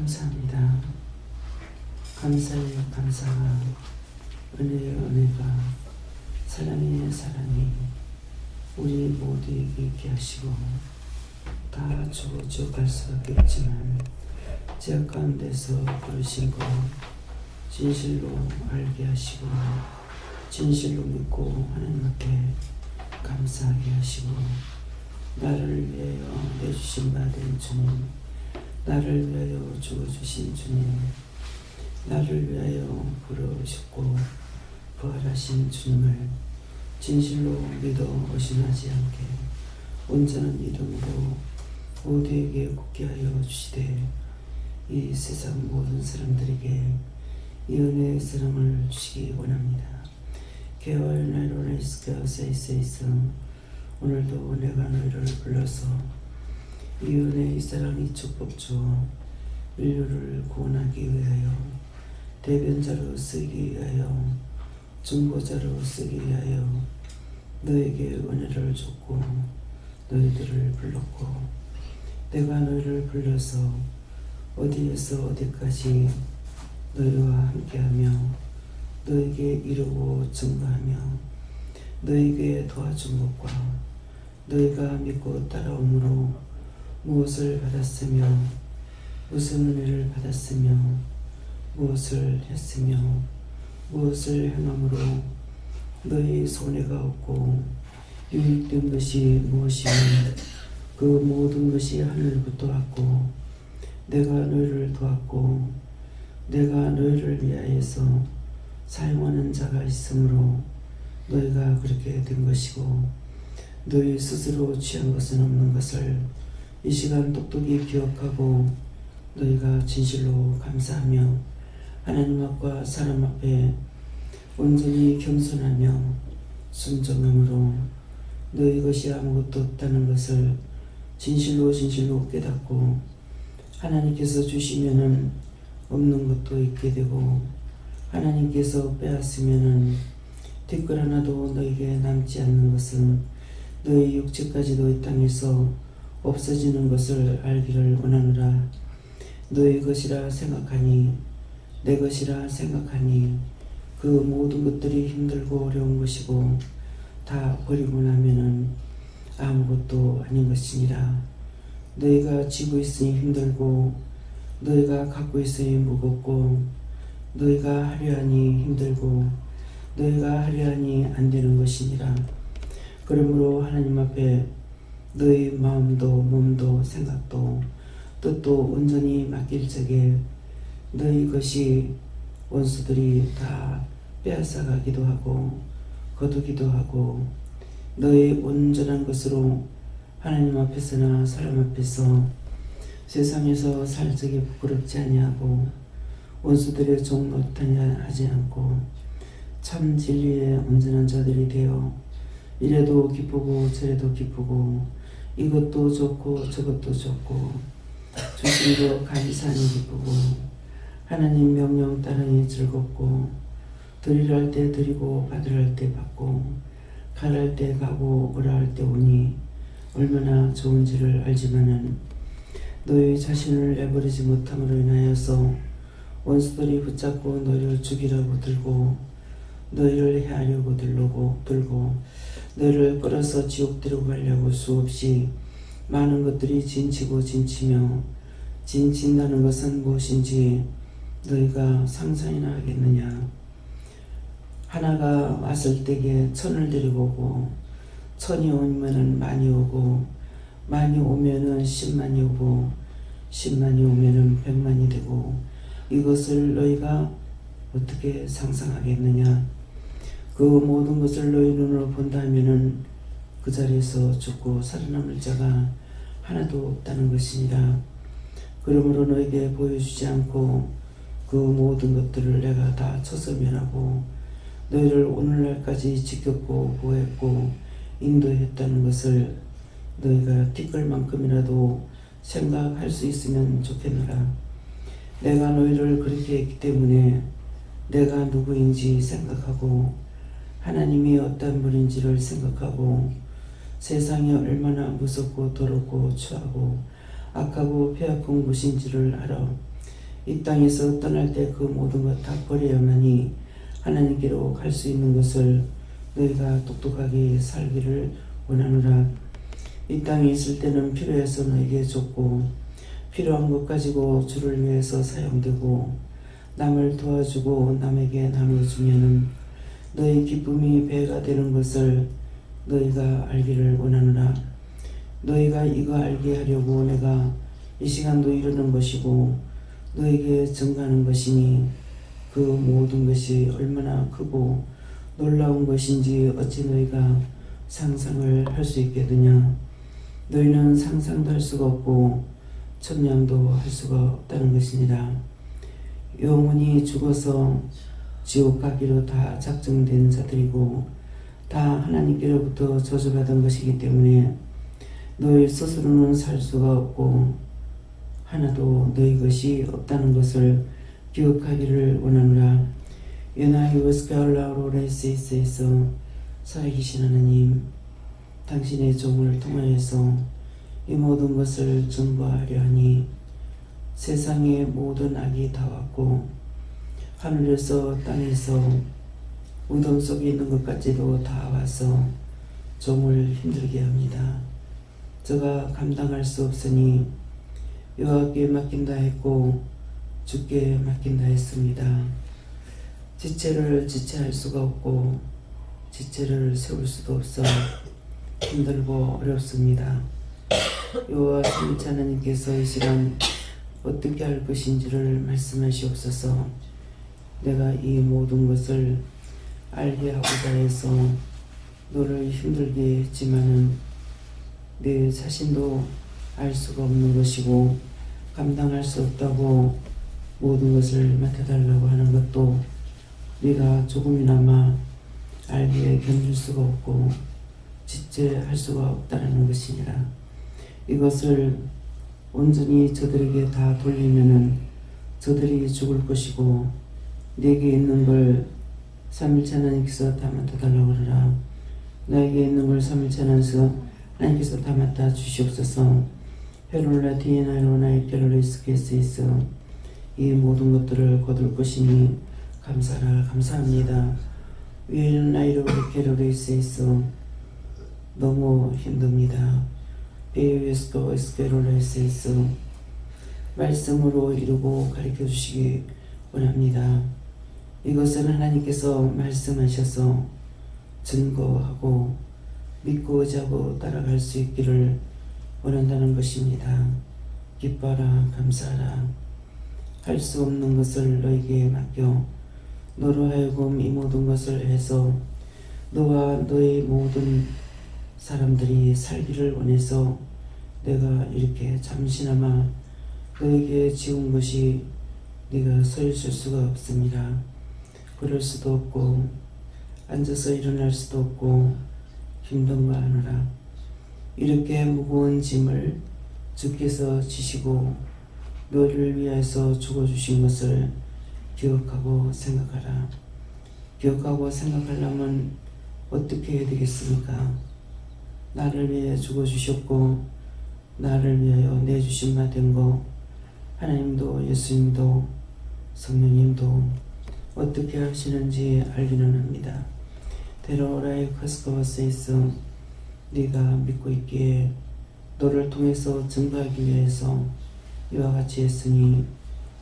감사합니다. 감사의 감사가, 은혜의 은혜가, 사랑의 사랑이 우리 모두에게 있게 하시고, 다 주어져 갈 수밖에 없지만 제 가운데서 부르신 것 진실로 알게 하시고, 진실로 믿고 하나님 앞에 감사하게 하시고, 나를 위하여 내주신 바 된 주님, 나를 위하여 죽어주신 주님, 나를 위하여 부르셨고 부활하신 주님을 진실로 믿어 의심하지 않게 온전한 믿음으로 모두에게 굳게 하여 주시되, 이 세상 모든 사람들에게 이 은혜의 사랑을 주시기 원합니다. 개월 나로레스가 세이세이스, 오늘도 내가 너희를 불러서 이 은혜의 사랑이 축복 주어 인류를 구원하기 위하여, 대변자로 쓰기 위하여, 중보자로 쓰기 위하여 너에게 은혜를 줬고 너희들을 불렀고, 내가 너희를 불러서 어디에서 어디까지 너희와 함께하며 너에게 이루고 증거하며 너에게 도와준 것과 너희가 믿고 따라옴으로 무엇을 받았으며 무슨 은혜를 받았으며 무엇을 했으며 무엇을 행함으로 너희 손해가 없고 유익된 것이 무엇이며 그 모든 것이 하늘부터 왔고, 내가 너희를 도왔고 내가 너희를 위하여서 사용하는 자가 있으므로 너희가 그렇게 된 것이고, 너희 스스로 취한 것은 없는 것을 이 시간 똑똑히 기억하고 너희가 진실로 감사하며 하나님 앞과 사람 앞에 온전히 겸손하며 순종함으로 너희 것이 아무것도 없다는 것을 진실로 깨닫고, 하나님께서 주시면은 없는 것도 있게 되고, 하나님께서 빼앗으면은 뒷글 하나도 너에게 남지 않는 것은 너희 육체까지도 이 땅에서 없어지는 것을 알기를 원하노라. 너희 것이라 생각하니, 내 것이라 생각하니 그 모든 것들이 힘들고 어려운 것이고 다 버리고 나면은 아무것도 아닌 것이니라. 너희가 지고 있으니 힘들고 너희가 갖고 있으니 무겁고 너희가 하려 하니 힘들고 너희가 하려 하니 안 되는 것이니라. 그러므로 하나님 앞에 너희 마음도 몸도 생각도 뜻도 온전히 맡길 적에 너희 것이 원수들이 다 빼앗아가기도 하고 거두기도 하고, 너희 온전한 것으로 하나님 앞에서나 사람 앞에서 세상에서 살 적에 부끄럽지 아니하고 원수들의 종 노릇하냐 하지 않고 참 진리의 온전한 자들이 되어 이래도 기쁘고 저래도 기쁘고 이것도 좋고 저것도 좋고 주심도 감사하니 기쁘고 하나님 명령 따르니 즐겁고, 드리려 할 때 드리고 받으려 할 때 받고 가라 할 때 가고 오라 할 때 오니 얼마나 좋은지를 알지만은, 너희 자신을 내버리지 못함으로 인하여서 원수들이 붙잡고 너희를 죽이려고 들고 너희를 해하려고 들고 너희를 끌어서 지옥 데리고 가려고 수없이 많은 것들이 진치고 진치며, 진친다는 것은 무엇인지 너희가 상상이나 하겠느냐. 하나가 왔을 때에 천을 데리고 오고, 천이 오면은 많이 오고, 많이 오면은 10만이 오고, 10만이 오면은 100만이 되고, 이것을 너희가 어떻게 상상하겠느냐. 그 모든 것을 너희 눈으로 본다면은 그 자리에서 죽고 살아남을 자가 하나도 없다는 것이니라. 그러므로 너에게 보여주지 않고 그 모든 것들을 내가 다 처소면하고 너희를 오늘날까지 지켰고 보호했고 인도했다는 것을 너희가 티끌만큼이라도 생각할 수 있으면 좋겠노라. 내가 너희를 그렇게 했기 때문에 내가 누구인지 생각하고 하나님이 어떤 분인지를 생각하고 세상이 얼마나 무섭고 더럽고 추하고 악하고 폐악한 곳인지를 알아 이 땅에서 떠날 때 그 모든 것 다 버려야만이 하나님께로 갈 수 있는 것을 너희가 똑똑하게 살기를 원하노라. 이 땅에 있을 때는 필요해서 너에게 줬고 필요한 것 가지고 주를 위해서 사용되고 남을 도와주고 남에게 나눠주면은 너희 기쁨이 배가 되는 것을 너희가 알기를 원하노라. 너희가 이거 알게 하려고 내가 이 시간도 이루는 것이고 너에게 증가하는 것이니 그 모든 것이 얼마나 크고 놀라운 것인지 어찌 너희가 상상을 할 수 있겠느냐. 너희는 상상도 할 수가 없고 측량도 할 수가 없다는 것이니라. 영원히 죽어서 지옥 가기로 다 작정된 자들이고 다 하나님께로부터 저주받은 것이기 때문에 너희 스스로는 살 수가 없고 하나도 너희 것이 없다는 것을 기억하기를 원하노라. 연하이 오스카올라우로 레이스에서 살아계신 하나님, 당신의 종을 통하여서 이 모든 것을 증거하려 하니 세상의 모든 악이 다 왔고 하늘에서 땅에서 무덤 속에 있는 것까지도 다 와서 종을 힘들게 합니다. 저가 감당할 수 없으니 여호와께 맡긴다 했고 주께 맡긴다 했습니다. 지체를 지체할 수가 없고 지체를 세울 수도 없어 힘들고 어렵습니다. 여호와 삼위일체 하나님께서 이 시간 어떻게 할 것인지를 말씀하시옵소서. 내가 이 모든 것을 알게 하고자 해서 너를 힘들게 했지만은 내 자신도 알 수가 없는 것이고 감당할 수 없다고 모든 것을 맡아달라고 하는 것도 네가 조금이나마 알기에 견딜 수가 없고 지체할 수가 없다는 것이니라. 이것을 온전히 저들에게 다 돌리면은 저들이 죽을 것이고 내게 있는 걸 삼위일체 하나님께서 다 맡아달라고 그러라. 나에게 있는 걸 삼위일체 하나님께서 다 맡아 주시옵소서. 헤롤라 디에나로나이 갤러리스케스에서 이 모든 것들을 거둘 것이니 감사라. 감사합니다. 위엘나이로 갤러리스에서 너무 힘듭니다. 베이웨스도 에스케롤레스에서 말씀으로 이루고 가르쳐 주시기 원합니다. 이것은 하나님께서 말씀하셔서 증거하고 믿고 자고 따라갈 수 있기를 원한다는 것입니다. 기뻐라. 감사하라. 할 수 없는 것을 너에게 맡겨 너로 하여금 이 모든 것을 해서 너와 너의 모든 사람들이 살기를 원해서 내가 이렇게 잠시나마 너에게 지운 것이 네가 서 있을 수가 없습니다. 그럴 수도 없고 앉아서 일어날 수도 없고 힘든가 하느라 이렇게 무거운 짐을 주께서 지시고 너를 위해서 죽어주신 것을 기억하고 생각하라. 기억하고 생각하려면 어떻게 해야 되겠습니까? 나를 위해 죽어주셨고 나를 위하여 내주신 바 된 거 하나님도 예수님도 성령님도 어떻게 하시는지 알기는 합니다. 데로라이 카스코바스에서 네가 믿고 있기에 너를 통해서 증거하기 위해서 이와 같이 했으니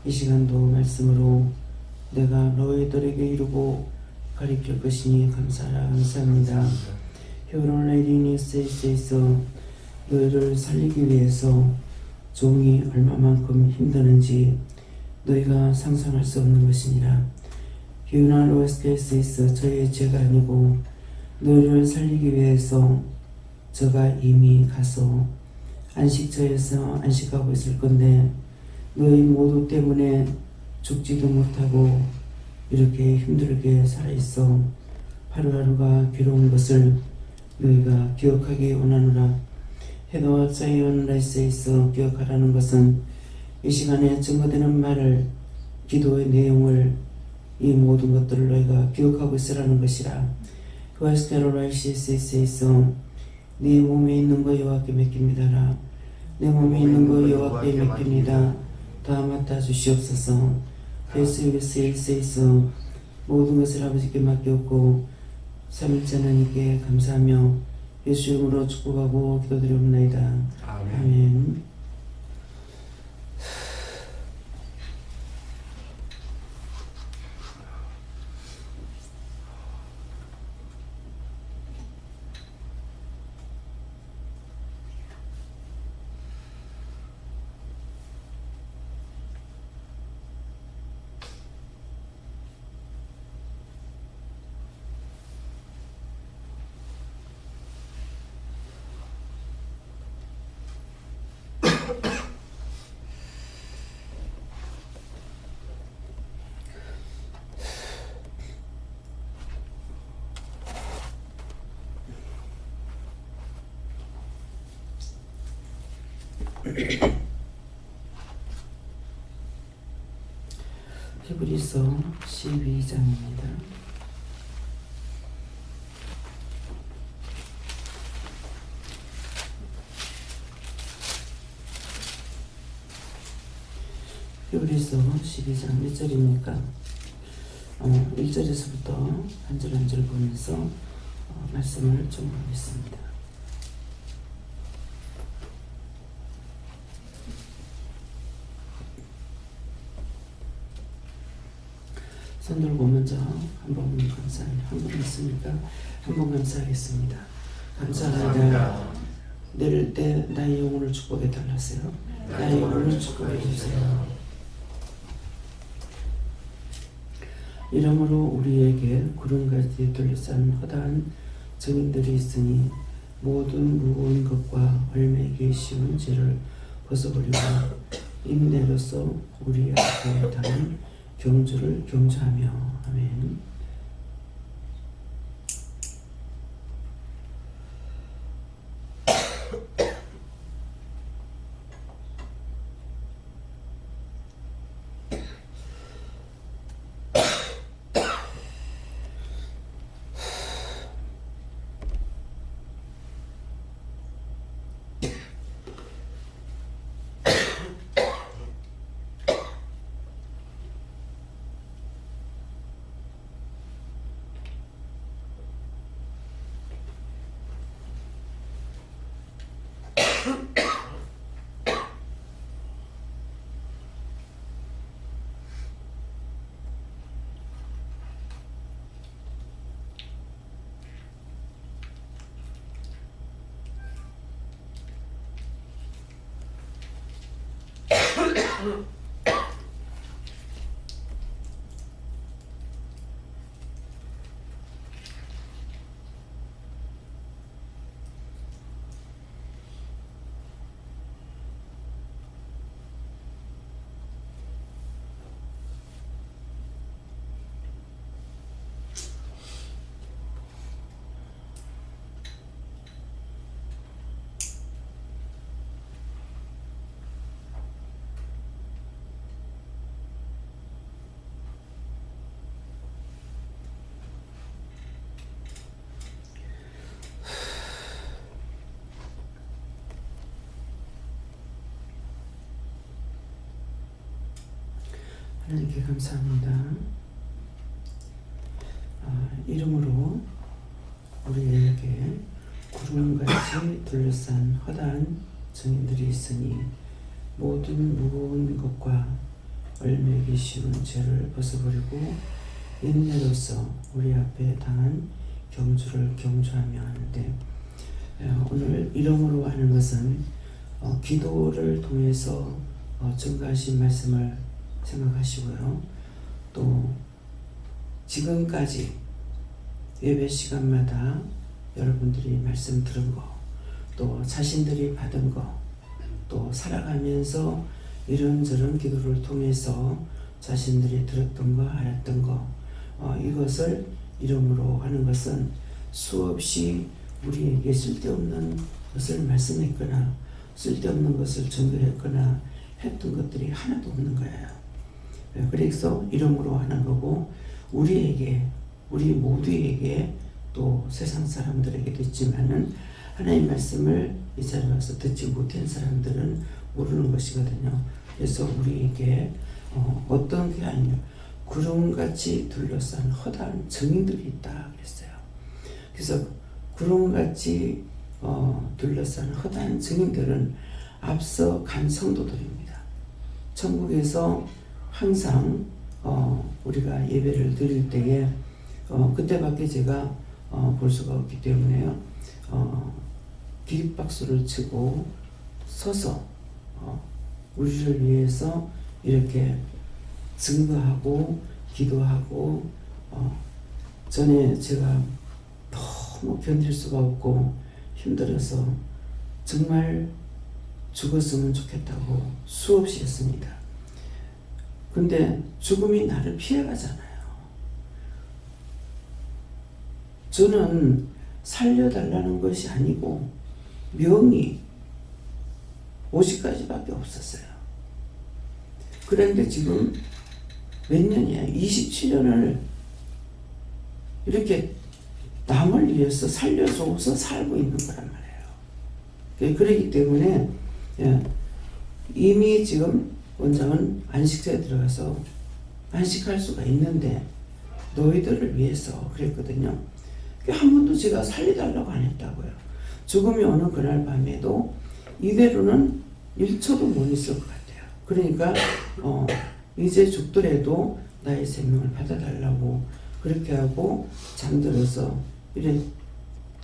이 시간도 말씀으로 내가 너희들에게 이루고 가르칠 것이니 감사하라. 감사합니다. 히어로레디니스에서 너희를 살리기 위해서 종이 얼마만큼 힘드는지 너희가 상상할 수 없는 것이니라. 히우나로스케스에서 저의 죄가 아니고 너희를 살리기 위해서 저가 이미 가서 안식처에서 안식하고 있을 건데 너희 모두 때문에 죽지도 못하고 이렇게 힘들게 살아있어 하루하루가 괴로운 것을 너희가 기억하기 원하노라. 헤더와 사이온 라이스에서 기억하라는 것은 이 시간에 증거되는 말을 기도의 내용을 이 모든 것들을 너희가 기억하고 있으라는 것이라. 그와스케로라이시스에서 네 몸에 있는 거 여호와께 맡깁니다라. 내 몸에 있는 거 여호와께 맡깁니다. 다 맡아 주시옵소서. 예수님의 세이세이서 모든 것을 아버지께 맡겼고 삼일째 하나님께 감사하며 예수 이름으로 축복하고 기도드리옵나이다. 아멘. 히브리서 12장입니다. 히브리서 12장 몇 절입니까? 1절에서부터 한 절 한 절 보면서 말씀을 좀 하겠습니다. 손 들고 먼저 한번 있습니까? 한번 감사하겠습니다. 감사합니다. 내릴 때 나의 영혼을 축복해 달라세요. 나의 영혼을 축복해 주세요. 이러므로 우리에게 구름같이 둘러싼 허다한 증인들이 있으니 모든 무거운 것과 얼매기 쉬운 죄를 벗어버리고 인내로서 우리 앞에 다는 경주를 경주하며. 아멘. 하나님께 감사합니다. 이름으로 우리에게 구름같이 둘러싼 허다한 증인들이 있으니 모든 무거운 것과 얼매기 쉬운 죄를 벗어버리고 인내로서 우리 앞에 당한 경주를 경주하며 하는데, 오늘 이름으로 하는 것은 기도를 통해서 증거하신 말씀을 생각하시고요. 또 지금까지 예배 시간마다 여러분들이 말씀 들은 거, 또 자신들이 받은 거, 또 살아가면서 이런저런 기도를 통해서 자신들이 들었던 거, 알았던 거, 이것을 이름으로 하는 것은 수없이 우리에게 쓸데없는 것을 말씀했거나 쓸데없는 것을 전도했거나 했던 것들이 하나도 없는 거예요. 그래서 이름으로 하는 거고, 우리 모두에게 또 세상 사람들에게도 있지만은 하나님 말씀을 이 자리에 와서 듣지 못한 사람들은 모르는 것이거든요. 그래서 우리에게 어떤 게 아니냐, 구름같이 둘러싼 허다한 증인들이 있다 그랬어요. 그래서 구름같이 둘러싼 허다한 증인들은 앞서 간 성도들입니다. 천국에서 항상 우리가 예배를 드릴 때에 그때밖에 제가 볼 수가 없기 때문에요. 기립박수를 치고 서서 우리를 위해서 이렇게 증거하고 기도하고 전에 제가 너무 견딜 수가 없고 힘들어서 정말 죽었으면 좋겠다고 수없이 했습니다. 근데 죽음이 나를 피해가잖아요. 저는 살려달라는 것이 아니고 명이 50가지밖에 없었어요. 그런데 지금 몇 년이야? 27년을 이렇게 남을 위해서 살려줘서 살고 있는 거란 말이에요. 그렇기 때문에 이미 지금 원장은 안식처에 들어가서 안식할 수가 있는데 너희들을 위해서 그랬거든요. 한 번도 제가 살려달라고 안 했다고요. 죽음이 오는 그날 밤에도 이대로는 1초도 못 있을 것 같아요. 그러니까 이제 죽더라도 나의 생명을 받아달라고 그렇게 하고 잠들어서 이래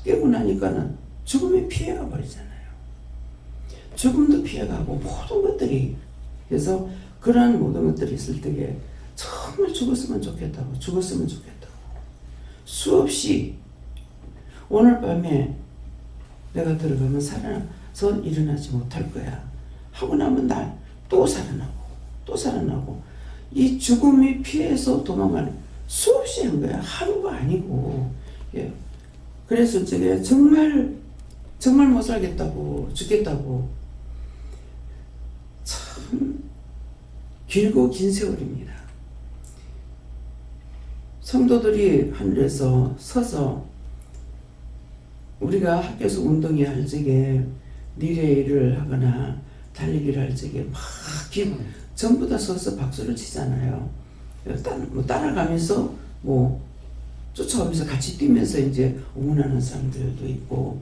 깨고 나니까는 죽음이 피해가 버리잖아요. 죽음도 피해가고 모든 것들이, 그래서 그런 모든 것들이 있을 때에 정말 죽었으면 좋겠다고 수없이 오늘 밤에 내가 들어가면 살아서 일어나지 못할 거야 하고 나면 날 또 살아나고 이 죽음이 피해서 도망가는 수없이 한 거야. 하루가 아니고. 그래서 제가 정말 못 살겠다고, 죽겠다고. 참 길고 긴 세월입니다. 성도들이 하늘에서 서서 우리가 학교에서 운동회 할 적에 리레이를 하거나 달리기를 할 적에 막 전부 다 서서 박수를 치잖아요. 따라가면서 쫓아오면서 같이 뛰면서 이제 응원하는 사람들도 있고,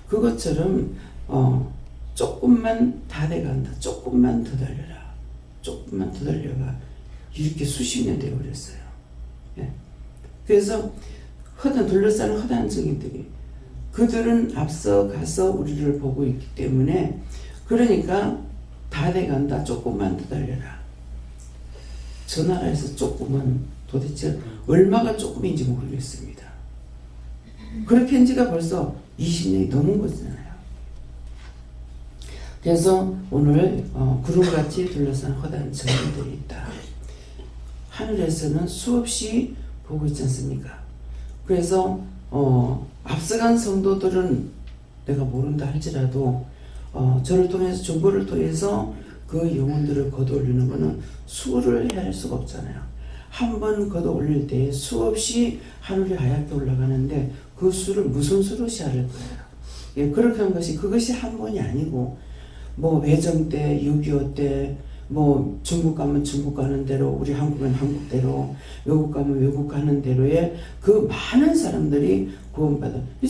그것처럼 조금만 다 돼간다, 조금만 더 달려가 이렇게 수십 년 되어버렸어요. 그래서 둘러싸는 허다한 증인들이, 그들은 앞서 가서 우리를 보고 있기 때문에, 그러니까 다 돼간다, 조금만 더 달려라. 저 나라에서 조금은 도대체 얼마가 조금인지 모르겠습니다. 그렇게 한 지가 벌써 20년이 넘은 거잖아요. 그래서 오늘 구름같이 둘러싼 허다한 증인들이 있다. 하늘에서는 수없이 보고 있지 않습니까? 그래서 앞서간 성도들은 내가 모른다 할지라도 저를 통해서, 정보를 통해서 그 영혼들을 걷어올리는 것은 수를 헤아릴 수가 없잖아요. 한 번 걷어올릴 때 수없이 하늘이 하얗게 올라가는데 그 수를 무슨 수로 헤아릴 거예요. 그렇게 한 것이, 그것이 한 번이 아니고 외정 때, 6.25 때, 중국 가면 중국 가는 대로, 우리 한국은 한국대로, 외국 가면 외국 가는 대로의 그 많은 사람들이 구원받은 이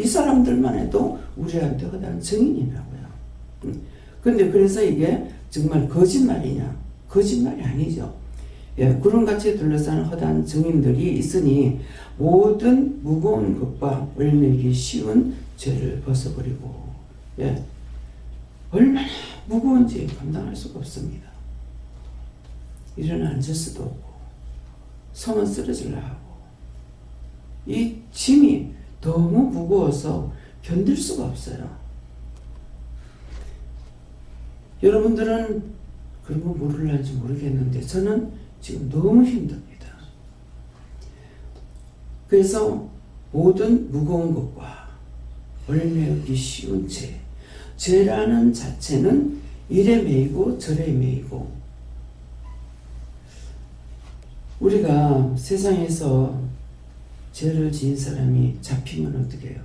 사람들만 해도 우리한테 허다한 증인이라고요. 근데 그래서 이게 정말 거짓말이냐? 거짓말이 아니죠. 구름같이 둘러싸는 허다한 증인들이 있으니 모든 무거운 것과 얼매기 쉬운 죄를 벗어버리고, 얼마나 무거운지 감당할 수가 없습니다. 일어나 앉을 수도 없고 서면 쓰러질라 하고, 이 짐이 너무 무거워서 견딜 수가 없어요. 여러분들은 그런 거 모를는지 모르겠는데 저는 지금 너무 힘듭니다. 그래서 모든 무거운 것과 얼매기 쉬운 죄라는 자체는 이래 매이고 저래 매이고, 우리가 세상에서 죄를 지은 사람이 잡히면 어떻게 해요?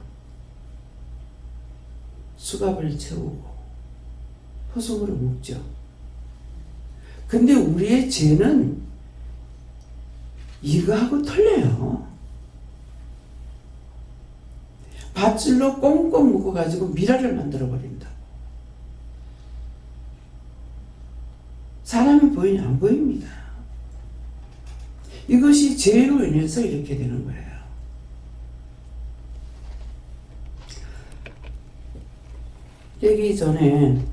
수갑을 채우고 포송으로 묶죠. 근데 우리의 죄는 이거하고 틀려요. 밧줄로 꽁꽁 묶어가지고 미라를 만들어버린다. 사람이 보이냐? 안 보입니다. 이것이 죄로 인해서 이렇게 되는 거예요. 깨기 전에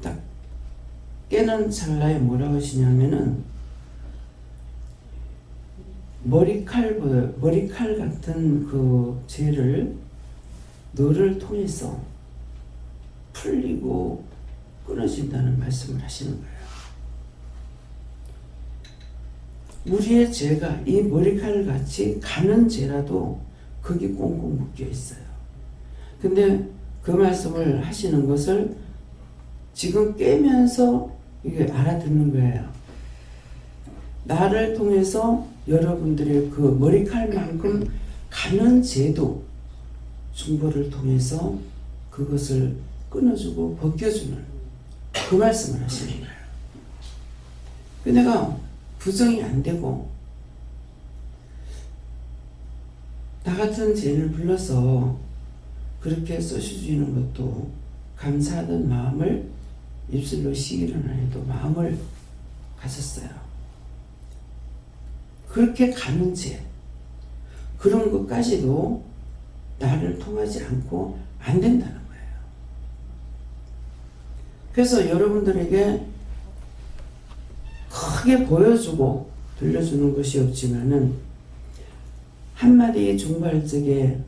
딱 깨는 찰나에 뭐라고 하시냐면은 머리칼 같은 그 죄를 너를 통해서 풀리고 끊어진다는 말씀을 하시는 거예요. 우리의 죄가 이 머리칼 같이 가는 죄라도 거기 꽁꽁 묶여 있어요. 근데 그 말씀을 하시는 것을 지금 깨면서 이게 알아듣는 거예요. 나를 통해서 여러분들의 그 머리칼만큼 가는 죄도 중보를 통해서 그것을 끊어주고 벗겨주는 그 말씀을 하시는 거예요. 근데 내가 부정이 안 되고 나 같은 죄인을 불러서 그렇게 써주시는 것도 감사하던 마음을 입술로 시기는 안 해도 마음을 가졌어요. 그렇게 가는 죄, 그런 것까지도 나를 통하지 않고 안 된다는 거예요. 그래서 여러분들에게 크게 보여주고 들려주는 것이 없지만은 한마디 중보할 적에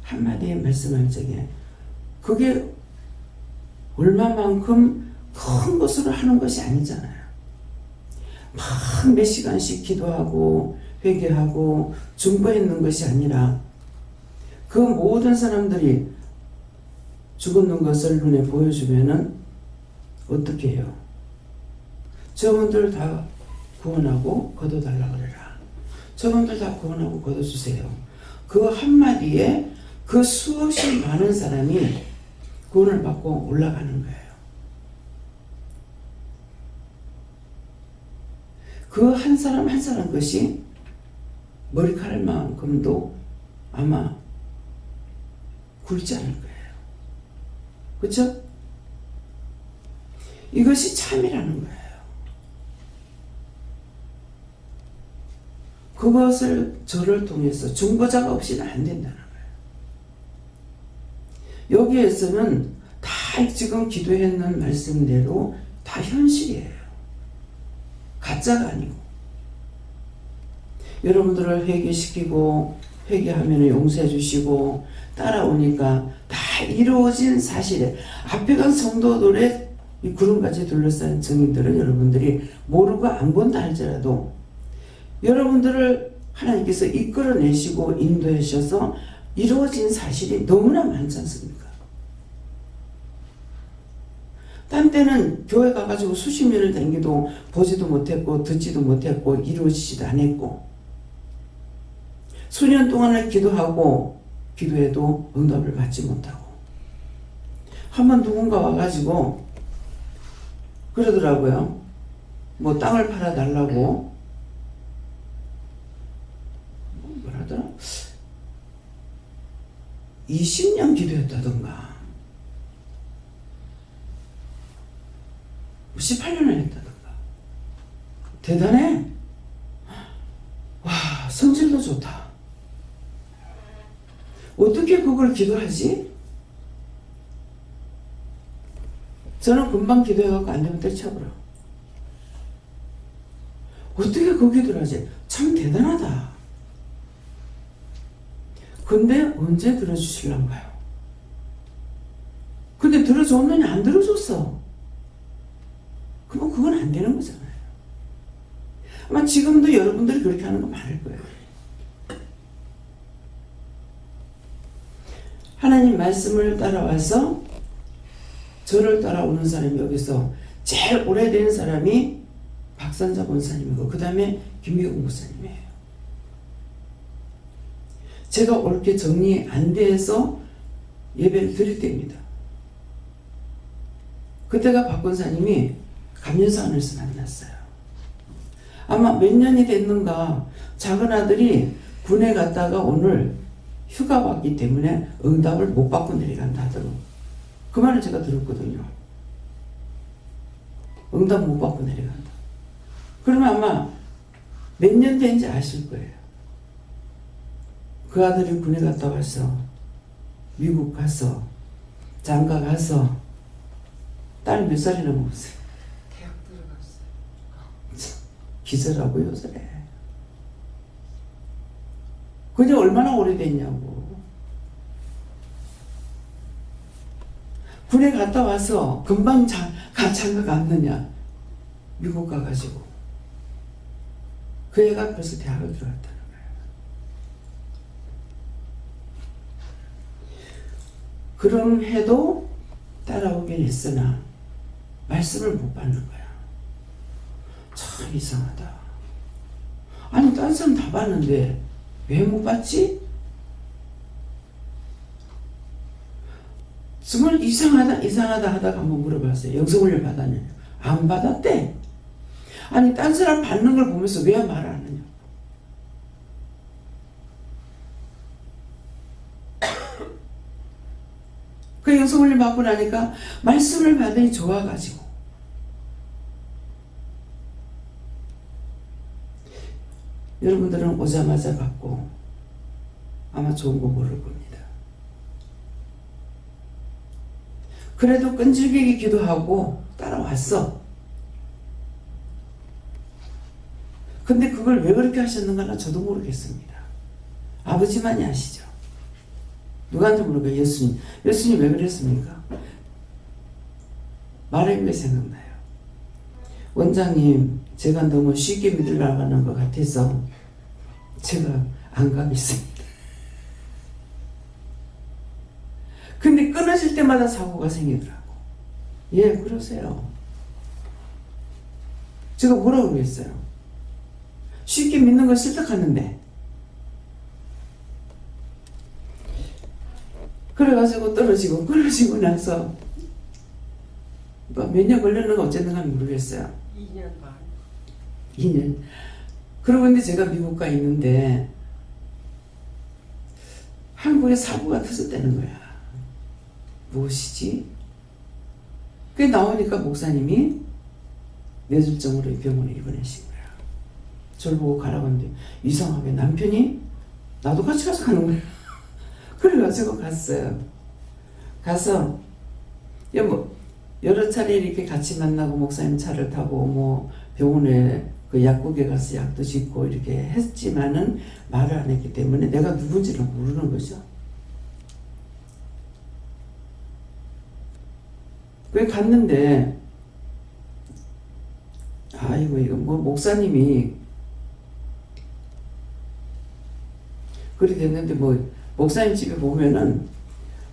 한마디 말씀할 적에 그게 얼마만큼 큰 것으로 하는 것이 아니잖아요. 막 몇 시간씩 기도하고 회개하고 중보했는 것이 아니라 그 모든 사람들이 죽었는 것을 눈에 보여주면은 어떻게 해요? 저분들 다 구원하고 걷어달라 그래라. 저분들 다 구원하고 걷어주세요. 그 한마디에 그 수없이 많은 사람이 구원을 받고 올라가는 거예요. 그 한 사람 한 사람 것이 머리카락만큼도 아마 굵지 않을 거예요. 그렇죠? 이것이 참이라는 거예요. 그것을 저를 통해서 중보자가 없이는 안 된다는 거예요. 여기에서는 다 지금 기도했는 말씀대로 다 현실이에요. 가짜가 아니고. 여러분들을 회개시키고 회개하면 용서해 주시고 따라오니까 다 이루어진 사실에 앞에 간 성도들의 이 구름같이 둘러싼 증인들은 여러분들이 모르고 안 본다 할지라도 여러분들을 하나님께서 이끌어내시고 인도하셔서 이루어진 사실이 너무나 많지 않습니까? 딴 때는 교회 가가지고 수십 년을 다니기도 보지도 못했고 듣지도 못했고 이루어지지도 않았고 수년 동안을 기도하고 기도해도 응답을 받지 못하고 한번 누군가 와가지고 그러더라고요. 뭐 땅을 팔아달라고 뭐라더라? 20년 기도했다던가 18년을 했다던가 대단해. 와, 성질도 좋다. 어떻게 그걸 기도하지? 저는 금방 기도해갖고 안 되면 때려쳐버려. 어떻게 그 기도를 하지? 참 대단하다. 근데 언제 들어주실란가요? 근데 들어줬느냐? 안 들어줬어. 그럼 그건 안 되는 거잖아요. 아마 지금도 여러분들이 그렇게 하는 거 많을 거예요. 하나님 말씀을 따라와서 저를 따라오는 사람이 여기서 제일 오래된 사람이 박선자 권사님이고 그 다음에 김미국 목사님이에요. 제가 옳게 정리 안 돼서 예배를 드릴 때입니다. 그때가 박 권사님이 감리사원에서 만났어요. 아마 몇 년이 됐는가 작은 아들이 군에 갔다가 오늘 휴가 왔기 때문에 응답을 못 받고 내려간다 하더라고요. 그 말을 제가 들었거든요. 응답 못 받고 내려간다. 그러면 아마 몇 년 된지 아실 거예요. 그 아들이 군에 갔다 와서 미국 가서 장가 가서 딸 몇 살이나 먹었어요? 대학 들어갔어요. 기절하고 요새래. 그게 얼마나 오래됐냐고. 군에 갔다 와서 금방 장가 갔느냐. 미국 가가지고. 그 애가 벌써 대학을 들어갔다는 거예요. 그럼 해도 따라오긴 했으나 말씀을 못 받는 거야. 참 이상하다. 아니 딴 사람 다 봤는데 왜 못 받지? 정말 이상하다 하다가 한번 물어봤어요. 영성훈련 받았냐? 안 받았대. 아니 딴 사람 받는 걸 보면서 왜 말 안 하냐? 그 영성훈련 받고 나니까 말씀을 받으니 좋아가지고 여러분들은 오자마자 받고 아마 좋은 거 모를 겁니다. 그래도 끈질기게 기도하고 따라왔어. 근데 그걸 왜 그렇게 하셨는가는 저도 모르겠습니다. 아버지만이 아시죠. 누구한테 물어봐요? 예수님. 예수님 왜 그랬습니까? 말하는 게 생각나요. 원장님, 제가 너무 쉽게 믿으려고 하는 것 같아서 제가 안 가겠습니다. 근데 끊어질 때마다 사고가 생기더라고. 예, 그러세요. 제가 뭐라고 그랬어요? 쉽게 믿는 걸 설득하는데. 그래가지고 떨어지고 끊어지고 나서 몇 년 걸렸는가 어쨌는가 모르겠어요. 2년 반. 2년. 그러고 근데 제가 미국 가 있는데 한국에 사고가 터졌다는 거야. 무엇이지? 그게 나오니까 목사님이 뇌졸중으로 병원에 입원하신 거야. 저를 보고 가라고 하는데 이상하게 남편이 나도 같이 가서 가는 거야. 그래가지고 갔어요. 가서 여러 차례 이렇게 같이 만나고 목사님 차를 타고 뭐 병원에 그 약국에 가서 약도 짓고 이렇게 했지만은 말을 안 했기 때문에 내가 누군지를 모르는 거죠. 그래 갔는데 아이고 이거 뭐 목사님이 그리 됐는데 뭐 목사님 집에 보면은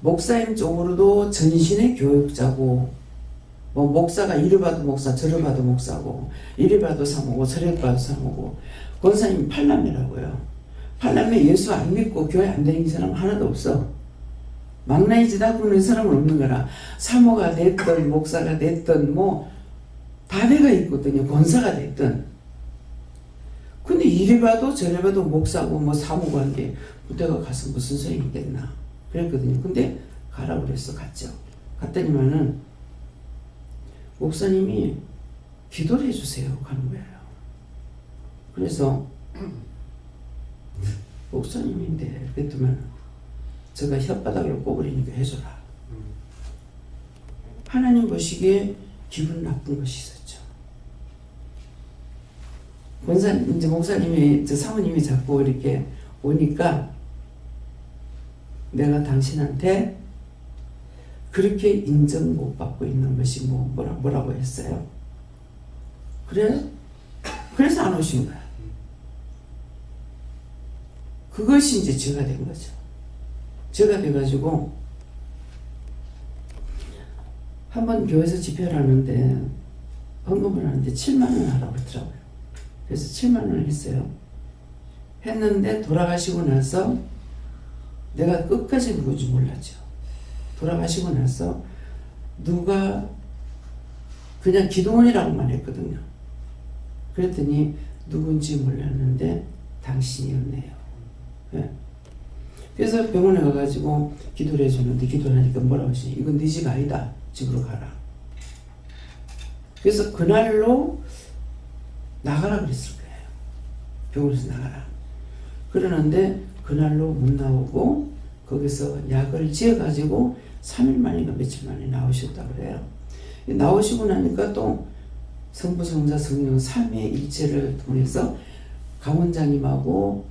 목사님 쪽으로도 전신의 교육자고 뭐 목사가 이리 봐도 목사 저리 봐도 목사고 이리 봐도 사모고 저리 봐도 사모고 권사님이 팔남매라고요. 팔남매 예수 안 믿고 교회 안 다니는 사람 하나도 없어. 막나이지다 부르는 사람은 없는 거라. 사모가 됐든 목사가 됐든 뭐 다대가 있거든요. 권사가 됐든. 근데 이리 봐도 저리 봐도 목사고 뭐 사모고 한 게 내가 가서 무슨 소용이 있겠나 그랬거든요. 근데 가라고 그랬어. 갔죠. 갔더니만은 목사님이 기도를 해주세요 가는 거예요. 그래서 목사님인데 그랬더만 제가 혓바닥을 꼬부리니까 해줘라. 하나님 보시기에 기분 나쁜 것이 있었죠. 권사님, 이제 목사님이, 저 사모님이 자꾸 이렇게 오니까 내가 당신한테 그렇게 인정 못 받고 있는 것이 뭐라고 했어요? 그래? 그래서 안 오신 거야. 그것이 이제 죄가 된 거죠. 죄가 돼가지고 한번 교회에서 집회를 하는데 헌금을 하는데 7만 원 하라고 그러더라고요. 그래서 7만 원을 했어요. 했는데 돌아가시고 나서 내가 끝까지 누군지 몰랐죠. 돌아가시고 나서 누가 그냥 기도원이라고만 했거든요. 그랬더니 누군지 몰랐는데 당신이었네요. 예. 그래서 병원에 가가지고 기도를 해주는데 기도를 하니까 뭐라고 하시니? 이건 네 집 아니다. 집으로 가라. 그래서 그날로 나가라 그랬을 거예요. 병원에서 나가라. 그러는데 그날로 못 나오고 거기서 약을 지어가지고 3일 만인가 며칠 만에 나오셨다고 그래요. 나오시고 나니까 또 성부, 성자, 성령 3위일체를 통해서 강원장님하고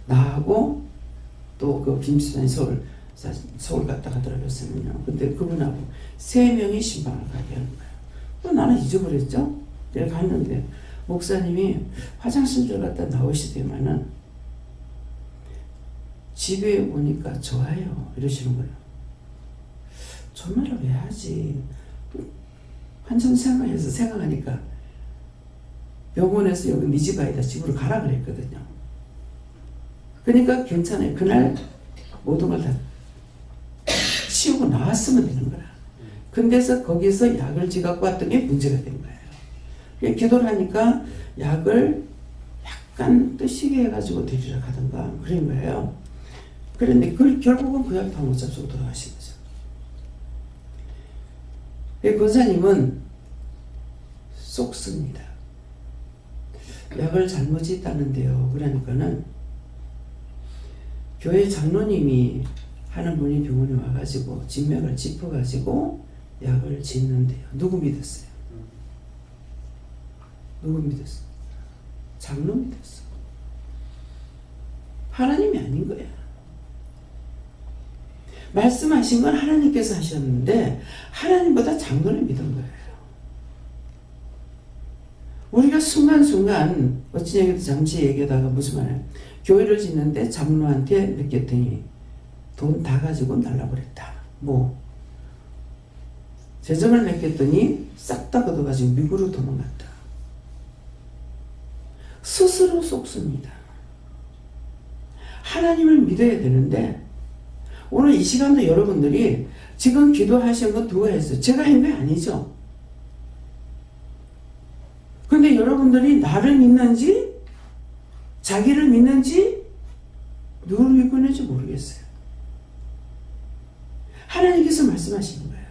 나하고 또 그 김수산이 서울 갔다 가더라고요. 근데 그분하고 3명이 신방을 가게 하는 거예요. 또 나는 잊어버렸죠. 내가 갔는데 목사님이 화장실 들어갔다 나오시더만은 집에 오니까 좋아요 이러시는 거예요. 전화를 왜 하지? 한참 생각하니까 병원에서 여기 네 집 아니다 집으로 가라 그랬거든요. 그러니까 괜찮아요. 그날 모든 걸 다 치우고 나왔으면 되는 거라. 근데서 거기서 약을 지갖고 왔던 게 문제가 된 거예요. 기도를 하니까 약을 약간 뜨시게 해가지고 드리러 가던가 그런 거예요. 그런데 결국은 그 약 다 못 잡수고 돌아가신 거죠. 권사님은 쏙씁니다. 약을 잘못 짓다는데요. 그러니까는 교회 장로님이 하는 분이 병원에 와가지고 진맥을 짚어가지고 약을 짓는데요. 누구 믿었어요? 누구 믿었어요? 장로 믿었어. 하나님이 아닌 거야. 말씀하신 건 하나님께서 하셨는데 하나님보다 장로를 믿은 거예요. 우리가 순간순간 어찌 얘기도 잠시 얘기하다가 무슨 말이야. 교회를 짓는데 장로한테 맡겼더니 돈 다 가지고 날라버렸다. 재정을 맡겼더니 싹 다 걷어가지고 미국으로 도망갔다. 스스로 속습니다. 하나님을 믿어야 되는데 오늘 이 시간도 여러분들이 지금 기도하신 거 누가 했어요? 제가 한 게 아니죠. 근데 여러분들이 나를 믿는지 자기를 믿는지 누구를 믿고 있는지 모르겠어요. 하나님께서 말씀하시는 거예요.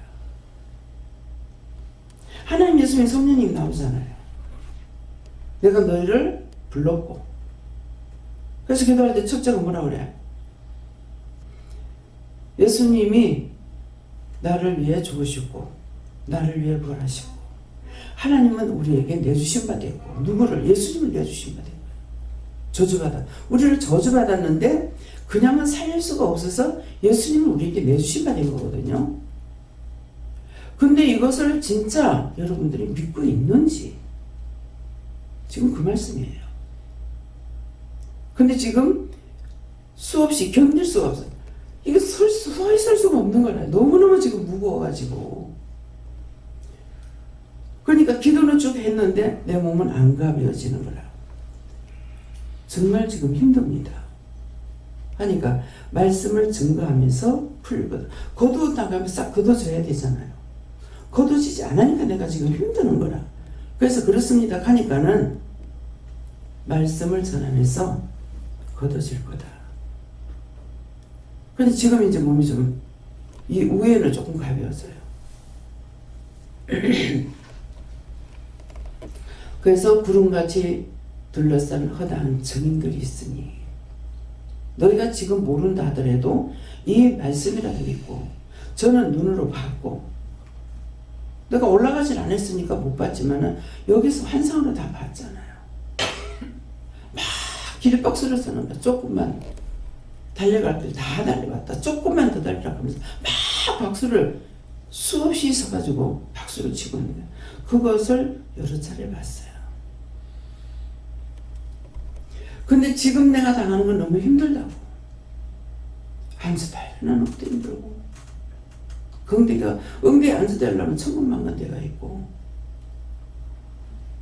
하나님 예수님 성령님 나오잖아요. 내가 너희를 불렀고 그래서 기도할 때 첫째가 뭐라 그래? 예수님이 나를 위해 죽으시고 나를 위해 부활하시고 하나님은 우리에게 내주신 바 됐고 누구를? 예수님을 내주신 바 됐고 저주받아 우리를 저주받았는데 그냥은 살릴 수가 없어서 예수님을 우리에게 내주신 바 된 거거든요. 근데 이것을 진짜 여러분들이 믿고 있는지 지금 그 말씀이에요. 근데 지금 수없이 견딜 수가 없어요. 이게 서 있을 수가 없는 거라. 너무너무 지금 무거워가지고. 그러니까 기도는 쭉 했는데 내 몸은 안 가벼워지는 거라. 정말 지금 힘듭니다. 하니까 말씀을 증거하면서 풀거든. 거두어 나가면 싹 걷어져야 되잖아요. 걷어지지 않으니까 내가 지금 힘드는 거라. 그래서 그렇습니다. 하니까는 말씀을 전하면서 걷어질 거다. 근데 지금 이제 몸이 좀, 이 위에는 조금 가벼워져요. 그래서 구름같이 둘러싼 허다한 증인들이 있으니 너희가 지금 모른다 하더라도 이 말씀이라도 믿고 저는 눈으로 봤고 내가 올라가질 않았으니까 못 봤지만은 여기서 환상으로 다 봤잖아요. 막 길에 뻑스러 서는 거 조금만 달려갈 길 다 달려갔다. 조금만 더 달리라고 하면서 막 박수를 수없이 서가지고 박수를 치고 있는 거예요. 그것을 여러 차례 봤어요. 근데 지금 내가 당하는 건 너무 힘들다고. 앉아달라는 것도 힘들고 응대에 앉아달라면 천군만건 데가 있고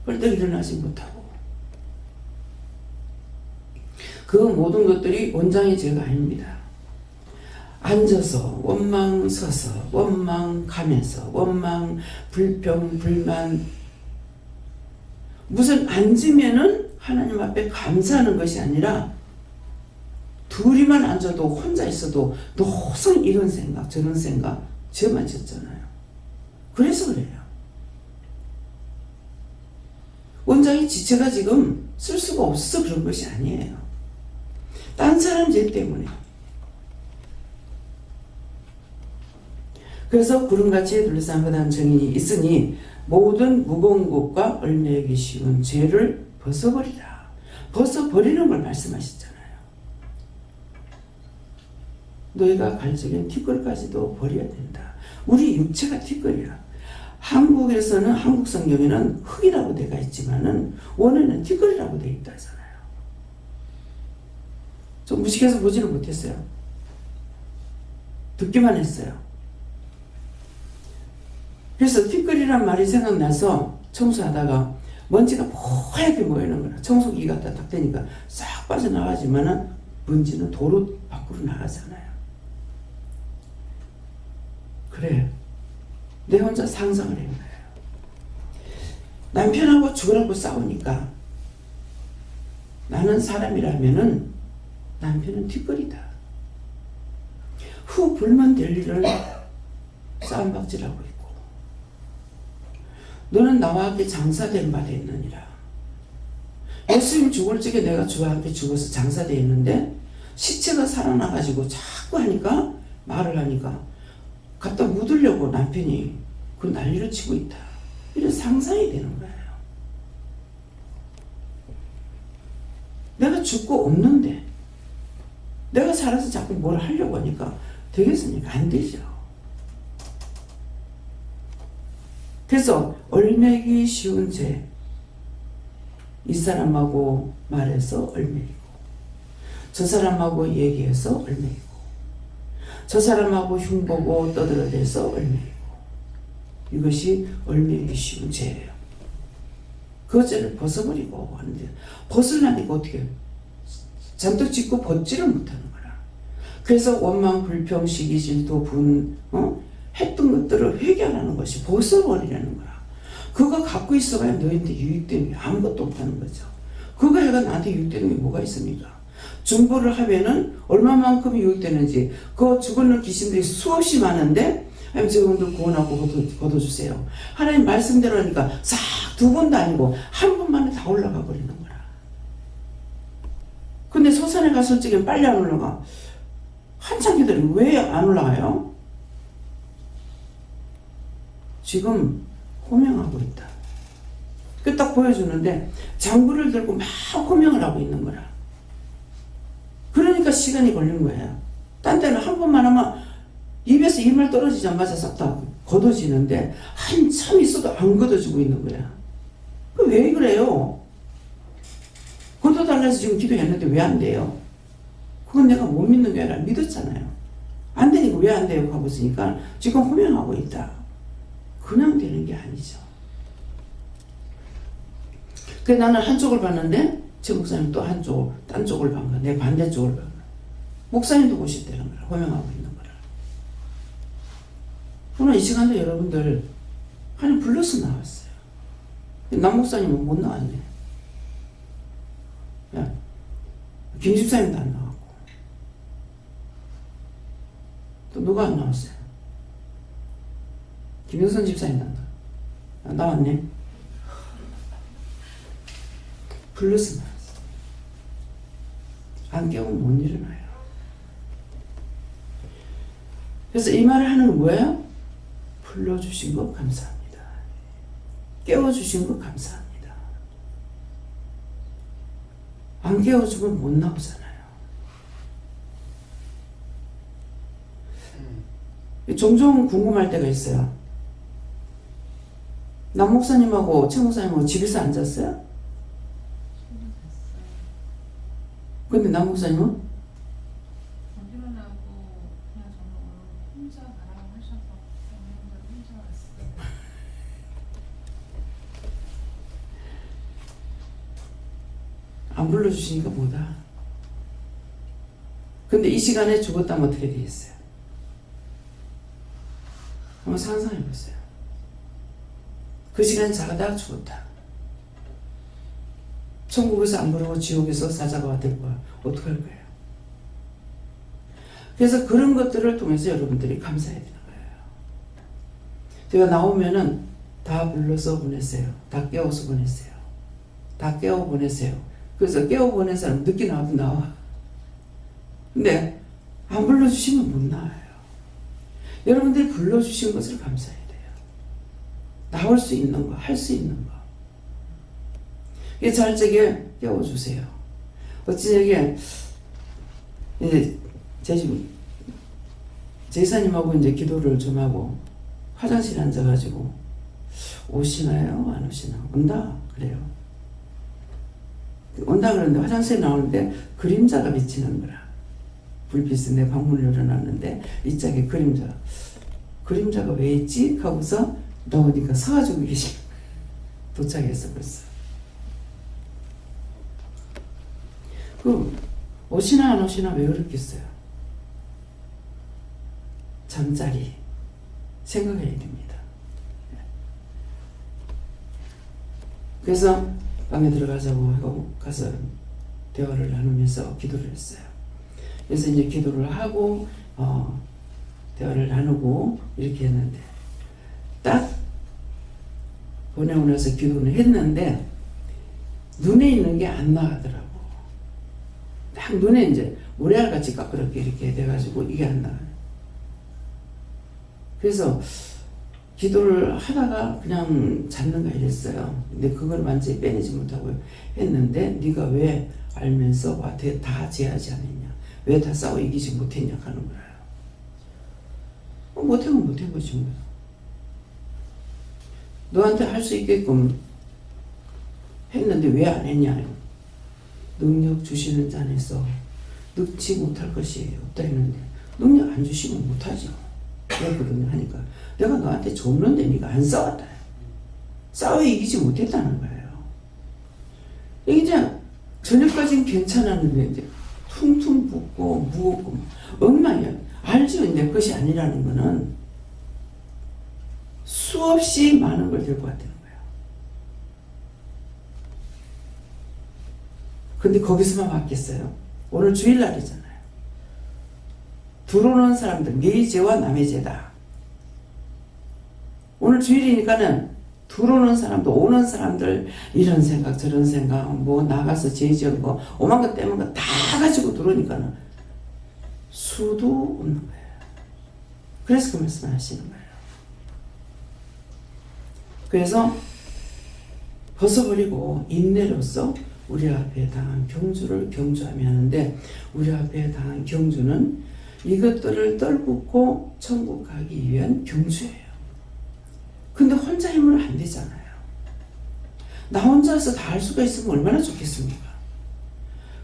그럴 때 일어나지 못하고 그 모든 것들이 원장이 죄가 아닙니다. 앉아서 원망 서서 원망 가면서 원망 불평 불만 무슨 앉으면은 하나님 앞에 감사하는 것이 아니라 둘이만 앉아도 혼자 있어도 노성 이런 생각 저런 생각 저만 졌잖아요. 그래서 그래요. 원장이 지체가 지금 쓸 수가 없어서 그런 것이 아니에요. 딴 사람 죄 때문에. 그래서 구름같이 둘러싼 흑암 증인이 있으니 모든 무거운 것과 얽매이기 쉬운 죄를 벗어버리라. 벗어버리는 걸 말씀하셨잖아요. 너희가 가르쳐준 티끌까지도 버려야 된다. 우리 육체가 티끌이야. 한국에서는 한국 성경에는 흙이라고 되어 있지만은 원어는 티끌이라고 되어 있다 하잖아요. 좀 무식해서 보지를 못했어요. 듣기만 했어요. 그래서 티끌이란 말이 생각나서 청소하다가 먼지가 뽀얗게 모이는 거라. 청소기 갖다 딱 대니까 싹 빠져나가지만은 먼지는 도로 밖으로 나가잖아요. 그래. 내 혼자 상상을 한 거예요. 남편하고 죽으라고 싸우니까 나는 사람이라면은 남편은 뒷거리다. 후 불만 될 일을 싸움박질하고 있고 너는 나와 함께 장사된 바 됐느니라. 예수님 죽을 적에 내가 주와 함께 죽어서 장사되어 있는데 시체가 살아나가지고 자꾸 하니까 말을 하니까 갖다 묻으려고 남편이 그 난리를 치고 있다. 이런 상상이 되는 거예요. 내가 죽고 없는데 내가 살아서 자꾸 뭘 하려고 하니까 되겠습니까? 안 되죠. 그래서 얽매이기 쉬운 죄, 이 사람하고 말해서 얽매이고 저 사람하고 얘기해서 얽매이고 저 사람하고 흉보고 떠들어대서 얽매이고 이것이 얽매이기 쉬운 죄예요. 그 죄를 벗어버리고 하는데 벗으려니까 어떻게 잔뜩 짓고 벗지를 못하는 거라. 그래서 원망 불평 시기 질투 분 했던 것들을 회개하라는 것이 벗어버리라는 거야. 그거 갖고 있어봐야 너희한테 유익되는 게 아무것도 없다는 거죠. 그거 해가 나한테 유익되는 게 뭐가 있습니까? 중보를 하면은 얼마만큼 유익되는지 그 죽어있는 귀신들이 수없이 많은데 하나님 저분들 구원하고 걷어주세요. 하나님 말씀대로 하니까 싹 두 번도 아니고 한 번만에 다 올라가 버리는 거라. 근데 소산에 갔을 적엔 빨리 안 올라가. 한참 기다리면 왜 안 올라가요? 지금 호명하고 있다. 그 딱 보여주는데 장구를 들고 막 호명을 하고 있는 거라. 그러니까 시간이 걸린 거예요. 딴 때는 한 번만 하면 입에서 이말 떨어지자마자 싹 다 걷어지는데 한참 있어도 안 걷어지고 있는 거야. 왜 그래요? 걷어달라서 지금 기도했는데 왜 안 돼요? 그건 내가 못 믿는 게 아니라 믿었잖아요. 안 되니까 왜 안 돼요? 하고 있으니까 지금 호명하고 있다. 그냥 되는 게 아니죠. 그래서 나는 한쪽을 봤는데 제 목사님 또 한쪽, 딴 쪽을 본 거야. 내 반대쪽을 본 거야. 목사님도 보셨다는 거야. 호명하고 있는 거야. 오늘 이 시간에 여러분들 하나님 불러서 나왔어요. 남 목사님은 못 나왔네. 야, 김 집사님도 안 나왔고 또 누가 안 나왔어요? 김영선 집사님도 안 나왔네. 불러서 나왔어. 안 깨우면 못 일어나요. 그래서 이 말을 하는 건 뭐예요? 불러주신 것 감사합니다. 깨워주신 것 감사합니다. 안 깨워주면 못 나오잖아요. 종종 궁금할 때가 있어요. 남 목사님하고 최 목사님하고 집에서 앉았어요? 근데 남 목사님은? 일어나고 그냥 저는 오늘 혼자 가라고 하셔서 오늘 혼자 왔어요. 안 불러주시니까 뭐다. 근데 이 시간에 죽었다면 어떻게 되겠어요? 한번 상상해 보세요. 그 시간 자다 죽었다. 천국에서 안 부르고 지옥에서 사자가 될 거야. 어떡할 거예요? 그래서 그런 것들을 통해서 여러분들이 감사해야 되는 거예요. 제가 나오면은 다 불러서 보냈어요. 다 깨워서 보냈어요. 다 깨워 보냈어요. 그래서 깨워 보낸 사람 늦게 나와도 나와. 근데 안 불러주시면 못 나와요. 여러분들이 불러주신 것을 감사해야 돼요. 나올 수 있는 거, 할 수 있는 거. 이게 잘되게 깨워주세요. 어찌되게 이제 제 집 제사님하고 이제 기도를 좀 하고 화장실에 앉아가지고 오시나요? 안 오시나? 온다 그래요. 온다 그러는데 화장실에 나오는데 그림자가 비치는 거라. 불빛은 내 방문을 열어놨는데 이 짝에 그림자가 왜 있지? 하고서 나오니까 서가지고 계시 도착했어 벌써. 그 오시나 안 오시나 왜 그렇겠어요? 잠자리 생각해야 됩니다. 그래서 방에 들어가자고 하고 가서 대화를 나누면서 기도를 했어요. 그래서 이제 기도를 하고 대화를 나누고 이렇게 했는데 딱 보내고 나서 기도는 했는데 눈에 있는 게 안 나가더라고. 딱 눈에 이제 모래알같이 까끄럽게 이렇게 돼가지고 이게 안 나가요. 그래서 기도를 하다가 그냥 잡는가 이랬어요. 근데 그걸 완전히 빼내지 못하고 했는데 네가 왜 알면서 와 다 제하지 않았냐, 왜 다 싸워 이기지 못했냐 하는 거예요. 못하면 못한 거지 뭐. 너한테 할 수 있게끔 했는데 왜 안 했냐. 능력 주시는 자에서 늙지 못할 것이 없다 했는데 능력 안 주시면 못하죠. 그랬거든요. 하니까 내가 너한테 줬는데 네가 안 싸웠다. 싸워 이기지 못했다는 거예요. 이게 이제 저녁까지는 괜찮았는데 이제 퉁퉁 붓고 무겁고 엉망이야. 알죠? 내 것이 아니라는 거는 수없이 많은 걸 들고 왔다는 거예요. 근데 거기서만 왔겠어요? 오늘 주일날이잖아요. 들어오는 사람들 네 죄와 남의 죄다. 오늘 주일이니까는 들어오는 사람도 오는 사람들 이런 생각 저런 생각 뭐 나가서 죄 지은 거 오만 거 때문 거 다 가지고 들어오니까는 수도 없는 거예요. 그래서 그 말씀을 하시는 거예요. 그래서 벗어버리고 인내로서 우리 앞에 당한 경주를 경주하며 하는데 우리 앞에 당한 경주는 이것들을 떨고 천국 가기 위한 경주예요. 근데 혼자 힘으로 안 되잖아요. 나 혼자서 다 할 수가 있으면 얼마나 좋겠습니까?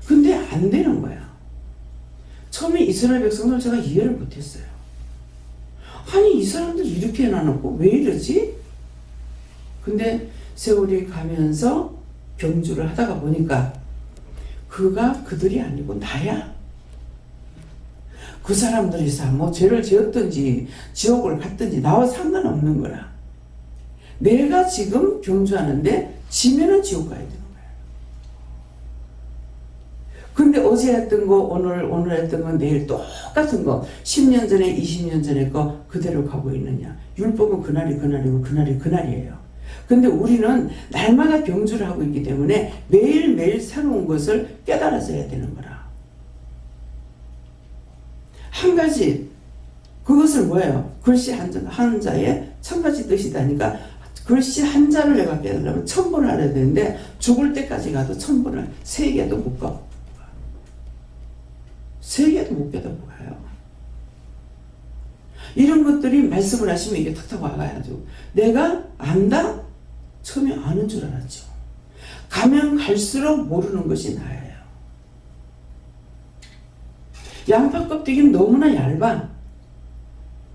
근데 안 되는 거야. 처음에 이스라엘 백성들 제가 이해를 못했어요. 아니 이 사람들 이렇게 해놔놓고 왜 이러지? 근데 세월이 가면서 경주를 하다가 보니까 그가 그들이 아니고 나야. 그 사람들이 뭐 죄를 지었든지 지옥을 갔든지 나와 상관없는 거라. 내가 지금 경주하는데 지면은 지옥 가야 되는 거야. 근데 어제 했던 거 오늘 했던 건 내일 똑같은 거 10년 전에 20년 전에 거 그대로 가고 있느냐. 율법은 그날이 그날이고 그날이 그날이에요. 근데 우리는 날마다 경주를 하고 있기 때문에 매일매일 새로운 것을 깨달아서 해야 되는 거라. 한 가지 그것을 뭐예요? 글씨 한 자에 천 가지 뜻이다니까 글씨 한 자를 내가 깨달으려면 1000번을 알아야 되는데 죽을 때까지 가도 1000번을 3개도 못 가. 3개도 못 깨닫고 가요. 이런 것들이 말씀을 하시면 이게 탁탁 와가야죠. 내가 안다? 처음에 아는 줄 알았죠. 가면 갈수록 모르는 것이 나예요. 양파 껍데기는 너무나 얇아.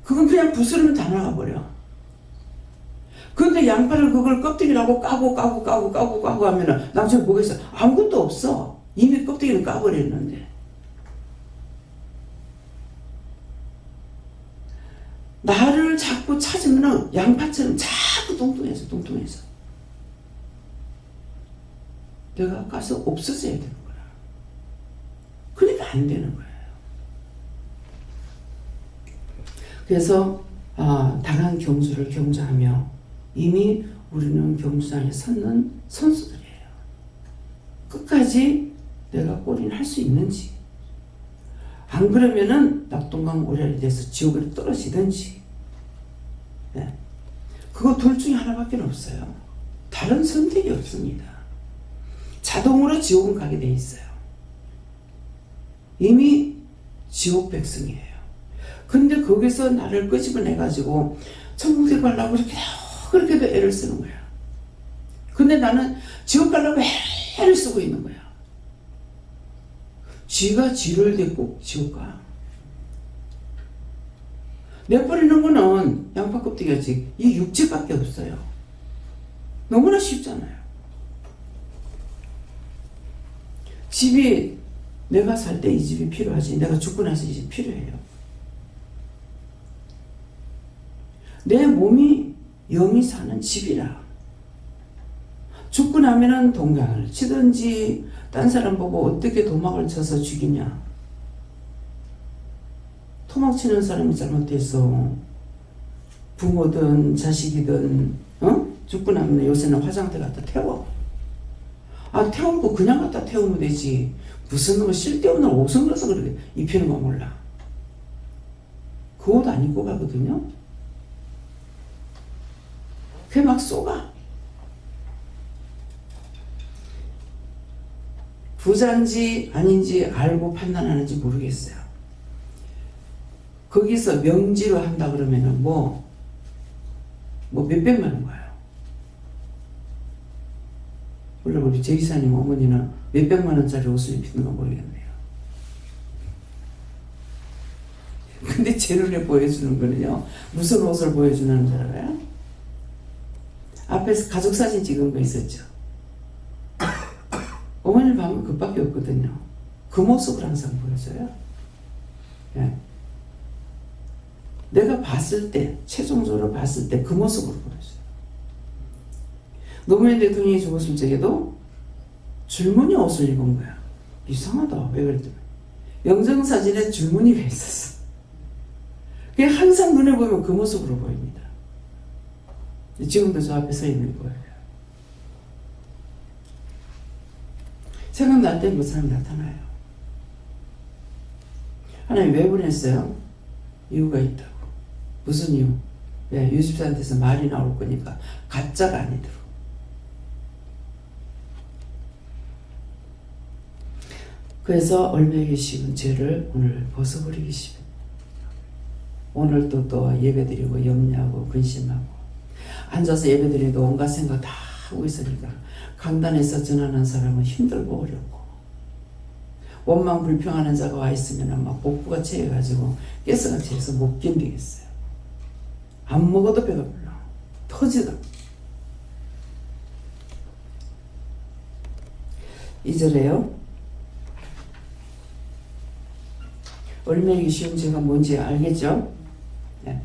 그건 그냥 부스러면 다 나가버려. 근데 양파를 그걸 껍데기라고 까고 하면은 나중에 뭐가 있어? 아무것도 없어. 이미 껍데기는 까버렸는데. 나를 자꾸 찾으면 양파처럼 자꾸 뚱뚱해서 내가 가서 없어져야 되는 거야. 그러니까 안 되는 거예요. 그래서 당한 경주를 경주하며 이미 우리는 경주장에 섰는 선수들이에요. 끝까지 내가 골인 할 수 있는지, 안 그러면은 낙동강 오리알이 돼서 지옥으로 떨어지든지, 네. 그거 둘 중에 하나밖에 없어요. 다른 선택이 없습니다. 자동으로 지옥은 가게 돼 있어요. 이미 지옥 백성이에요. 근데 거기서 나를 끄집어내가지고 천국에 가려고 그렇게도 애를 쓰는 거야. 근데 나는 지옥 가려고 애를 쓰고 있는 거야. 쥐가 쥐를 데리고 지옥 가. 내버리는 거는 양파 껍데기지 이 육지밖에 없어요. 너무나 쉽잖아요. 집이 내가 살 때 이 집이 필요하지, 내가 죽고 나서 이 집이 필요해요. 내 몸이 영이 사는 집이라. 죽고 나면은 동강을 치든지 딴 사람 보고 어떻게 도망을 쳐서 죽이냐. 토막 치는 사람이 잘못해서 부모든 자식이든 죽고 나면 요새는 화장대 갖다 태워. 태우고 그냥 갖다 태우면 되지. 무슨 놈의 쓸데없는 옷을 그래서 그렇게 입히는 거 몰라. 그 옷 안 입고 가거든요. 그게 막 쏘가. 부자인지 아닌지 알고 판단하는지 모르겠어요. 거기서 명지로 한다 그러면은 뭐 몇백만 원 가요. 물론 우리 제이사님 어머니는 몇백만 원짜리 옷을 입히는 건 모르겠네요. 근데 제 눈에 보여주는 거는요, 무슨 옷을 보여주는 줄 알아요? 앞에서 가족 사진 찍은 거 있었죠. 어머니를 보면 그밖에 없거든요. 그 모습을 항상 보여줘요. 예. 내가 봤을 때, 최종적으로 봤을 때 그 모습으로 보여줘요. 노무현 대통령이 죽었을 적에도 줄무늬 옷을 입은 거야. 이상하다. 왜 그랬더니 영정사진에 줄무늬가 있었어. 그게 항상 눈에 보면 그 모습으로 보입니다. 지금도 저 앞에 서 있는 거예요. 생각날 때 그 사람이 나타나요. 하나님 왜 보냈어요? 이유가 있다고. 무슨 이유? 왜? 유집사한테서 말이 나올 거니까 가짜가 아니도록. 그래서 얼매기 쉬운 죄를 오늘 벗어버리기 쉽습니다. 오늘도 또 예배드리고 염려하고 근심하고 앉아서 예배드리도 온갖 생각 다 하고 있으니까 강단에서 전하는 사람은 힘들고 어렵고, 원망 불평하는 자가 와 있으면 막 복부가 채여가지고 가스가 채여서 못 견디겠어요. 안 먹어도 배가 불러. 터지다. 2절에요. 얼매기 쉬운 죄가 뭔지 알겠죠? 네.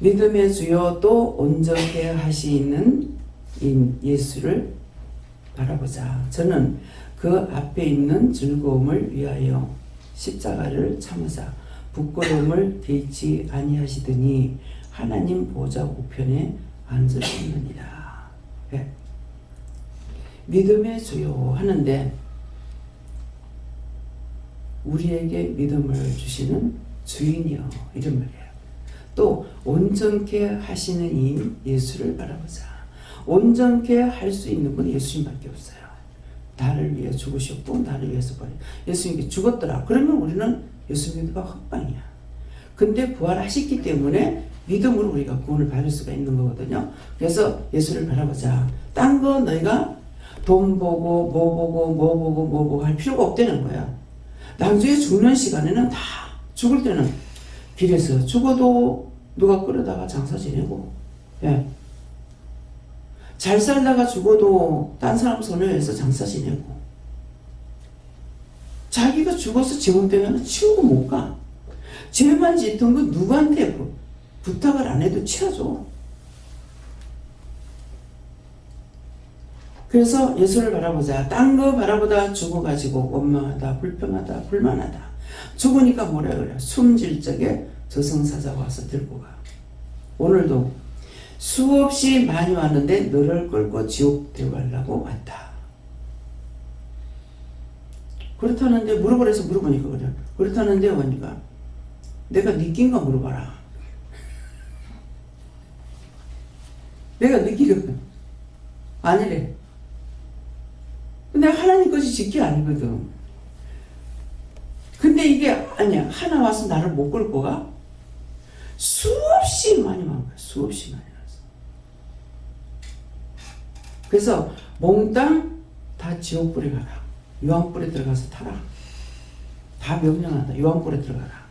믿음의 주요 또 온전케 하시는 예수를 바라보자. 저는 그 앞에 있는 즐거움을 위하여 십자가를 참으사 부끄러움을 개의치 아니하시더니 하나님 보좌 우편에 앉으셨느니라. 네. 믿음의 주요 하는데 우리에게 믿음을 주시는 주인이여, 이런 말이에요. 또 온전케 하시는 이 예수를 바라보자. 온전케 할 수 있는 분 예수님밖에 없어요. 나를 위해 죽으셨고 나를 위해서 버려. 예수님이 죽었더라. 그러면 우리는 예수 믿음과 헛방이야. 근데 부활하셨기 때문에 믿음으로 우리가 구원을 받을 수가 있는 거거든요. 그래서 예수를 바라보자. 딴 거 너희가 돈 보고 뭐 보고 할 필요가 없다는 거야. 나중에 죽는 시간에는 다 죽을 때는 길에서 죽어도 누가 끌어다가 장사 지내고, 예. 잘 살다가 죽어도 딴 사람 손해에서 장사 지내고, 자기가 죽어서 지금 때문에 치우고 못 가. 죄만 짓던 거 누구한테 부탁을 안 해도 치워줘. 그래서 예수를 바라보자. 딴 거 바라보다 죽어가지고 원망하다, 불평하다, 불만하다. 죽으니까 뭐라 그래? 숨질 적에 저승사자가 와서 들고 가. 오늘도 수없이 많이 왔는데 너를 끌고 지옥 데려가려고 왔다. 그렇다는데 물어보래서 물어보니까 그래. 그렇다는데 오니까 내가 느낀가 물어봐라. 내가 느끼거든. 아니래. 근데 하나님 것이 지키 아니거든. 근데 이게 아니야. 하나 와서 나를 못 끌고 가? 수없이 많이 온 거야. 수없이 많이 왔어. 그래서 몽땅 다 지옥불에 가라. 유황불에 들어가서 타라. 다 명령한다. 유황불에 들어가라.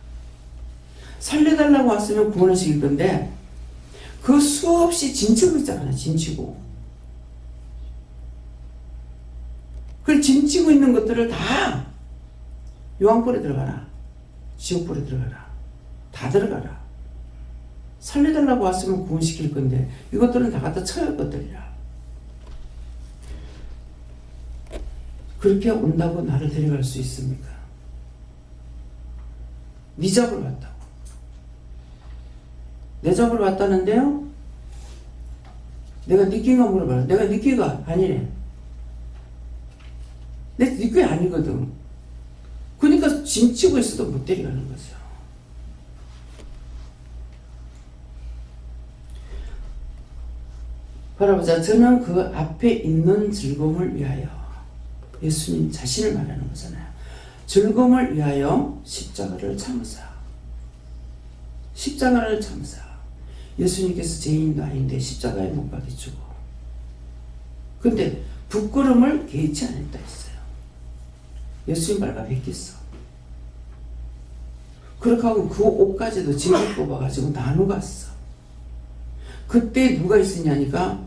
살려달라고 왔으면 구원을 시킬 건데 그 수없이 진치고 있잖아. 진치고. 그 진치고 있는 것들을 다 유황불에 들어가라. 지옥불에 들어가라. 다 들어가라. 살려달라고 왔으면 구원시킬 건데 이것들은 다 갖다 쳐야 할 것들이야. 그렇게 온다고 나를 데려갈 수 있습니까? 네 잡으러 왔다고. 내 잡으러 왔다는데요? 내가 느낀가 물어봐라. 내가 느끼가 아니래. 내 느끼 아니거든. 그러니까 짐치고 있어도 못 데려가는 거죠. 바라보자. 저는 그 앞에 있는 즐거움을 위하여, 예수님 자신을 말하는 거잖아요. 즐거움을 위하여 십자가를 참으사. 십자가를 참으사. 예수님께서 죄인도 아닌데 십자가에 못 박히시고. 근데 부끄러움을 개의치 않았다 했어요. 예수님 발가 베꼈어. 그렇게 하고 그 옷까지도 제비 뽑아가지고 나누 갔어. 그때 누가 있으냐니까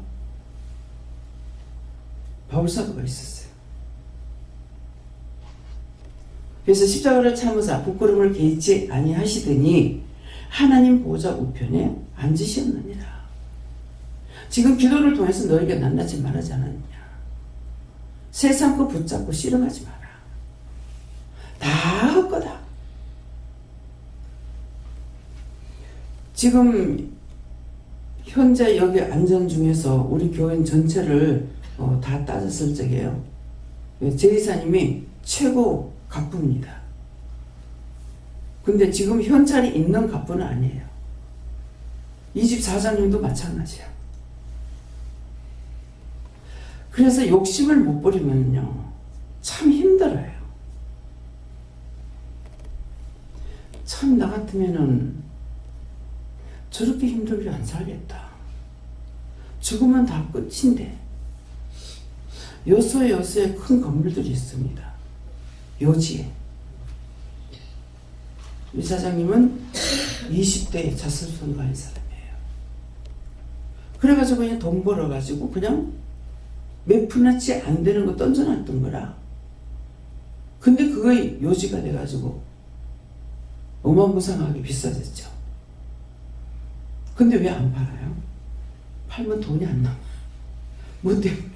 바울사도가 있었어요. 그래서 십자가를 참으사 부끄러움을 개의치 아니하시더니 하나님 보좌 우편에 앉으셨느니라. 지금 기도를 통해서 너에게 낱낱이 말하지 않았느냐. 세상 거 붙잡고 씨름하지 마라. 다 헛거다. 지금 현재 여기 안전 중에서 우리 교인 전체를 다 따졌을 적에요. 제이사님이 최고 갑부입니다. 근데 지금 현찰이 있는 갑부는 아니에요. 이 집 사장님도 마찬가지야. 그래서 욕심을 못 버리면요 참 힘들어요. 참 나 같으면은 저렇게 힘들게 안 살겠다. 죽으면 다 끝인데. 요소에 큰 건물들이 있습니다. 요지에. 이 사장님은 20대에 자살성가한 사람이에요. 그래가지고 그냥 돈 벌어가지고 그냥 몇 푼어치 안 되는 거 던져놨던 거라. 근데 그거 요지가 돼가지고 어마무상하게 비싸졌죠. 근데 왜 안 팔아요? 팔면 돈이 안 남아요. 뭐 때문에?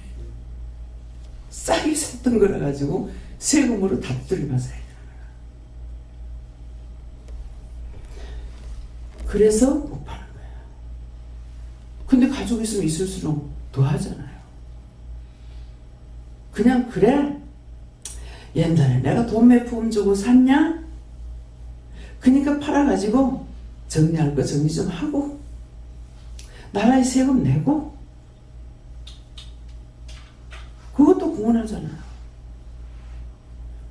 싸게 샀던 거라 가지고 세금으로 다 들이면서 해야 되는 거야. 그래서 못 파는 거야. 근데 가지고 있으면 있을수록 더 하잖아요. 그냥 그래? 옛날에 내가 돈 몇 푼 주고 샀냐? 그러니까 팔아가지고 정리할 거 정리 좀 하고 나라에 세금 내고 그것도 공헌하잖아요.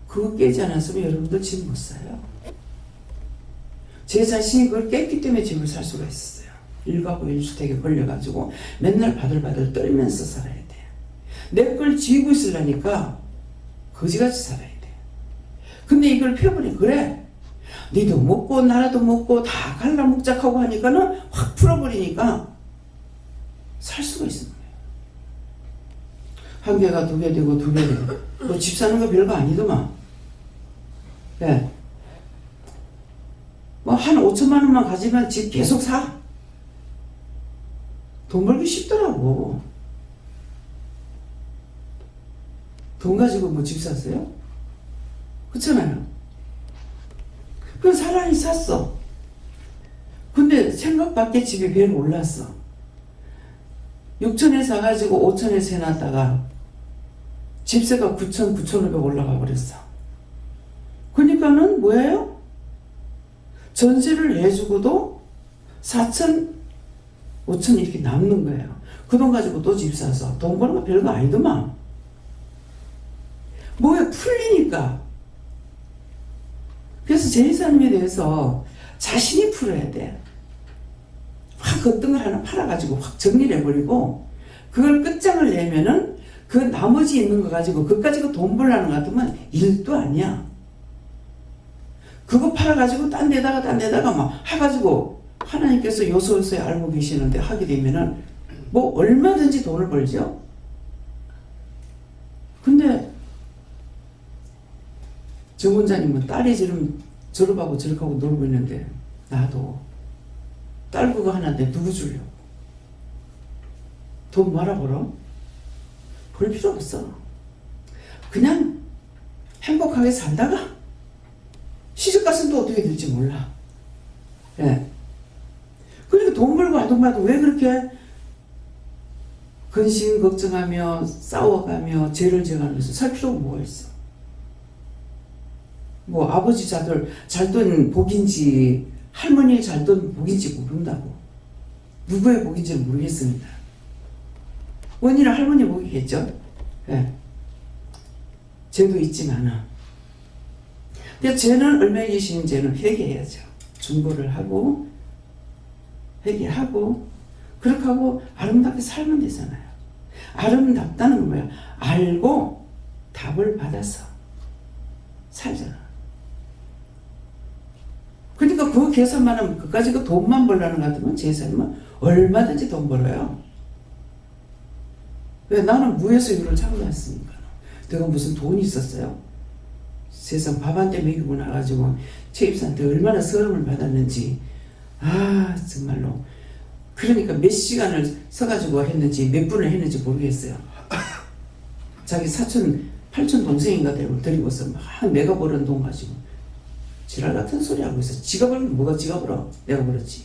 그거 깨지 않았으면 여러분들 집 못 사요. 제 자신이 그걸 깼기 때문에 집을 살 수가 있었어요. 일가구 일주택에 걸려가지고 맨날 바들바들 떨면서 살아야 돼. 내 걸 쥐고 있으려니까 거지같이 살아야 돼. 근데 이걸 펴버려. 그래 니도 먹고 나라도 먹고 다 갈라묵작하고 하니까는 확 풀어버리니까 살 수가 있는 거예요. 한 개가 두 개 되고 두 개 되고 뭐 집 사는 거 별거 아니더만. 네. 뭐 한 5천만 원만 가지면 집 계속 사. 돈 벌기 쉽더라고. 돈 가지고 뭐 집 샀어요? 그렇잖아요. 그럼 사람이 샀어. 근데 생각 밖의 집이 배에 올랐어. 6천에 사가지고 5천에 세놨다가 집세가 9천, 9,500 올라가 버렸어. 그러니까는 뭐예요? 전세를 내주고도 4천, 5천 이렇게 남는 거예요. 그 돈 가지고 또 집 사서 돈 버는 거 별거 아니더만. 뭐에 풀리니까. 그래서 제2산업에 대해서 자신이 풀어야 돼. 확 어떤 걸 하나 팔아가지고 확 정리를 해버리고 그걸 끝장을 내면은 그 나머지 있는 거 가지고 그거 가지고 돈 벌라는 것 같으면 일도 아니야. 그거 팔아가지고 딴 데다가 막 해가지고 하나님께서 요소요소에 알고 계시는데 하게 되면은 뭐 얼마든지 돈을 벌죠. 근데 정 원장님은 딸이 지금 졸업하고 저렇게 하고 놀고 있는데 나도 딸 그거 하나인데 누구 주려고? 돈 뭐하러 벌어? 벌 필요 없어. 그냥 행복하게 살다가 시집가서는 또 어떻게 될지 몰라. 예. 그러니까 돈 벌고 아동마도 왜 그렇게 근심 걱정하며 싸워가며 죄를 지어가면서 살 필요가 뭐가 있어? 뭐 아버지 잘돈 복인지 할머니 잘돈 복인지 모른다고. 누구의 복인지는 모르겠습니다. 원인은 할머니 복이겠죠. 예. 죄도 있지만은. 근데 죄는 얼마에 계시는 죄는 회개해야죠. 중보를 하고 회개하고 그렇게 하고 아름답게 살면 되잖아요. 아름답다는 건 뭐야? 알고 답을 받아서 살잖아. 그러니까 그 계산만 하면 그까지 그 돈만 벌라는 것 같으면 제 삶은 얼마든지 돈 벌어요. 왜? 나는 무에서 유를 찾고 났으니까. 내가 무슨 돈이 있었어요? 세상 밥 한 대 먹이고 나가지고 최입사한테 얼마나 서름을 받았는지. 아 정말로. 그러니까 몇 시간을 서가지고 했는지 몇 분을 했는지 모르겠어요. 자기 사촌 팔촌 동생인가 데리고서 막 내가 버는 돈 가지고 지랄 같은 소리 하고 있어. 지가 벌면 뭐가 지가 벌어? 내가 벌었지.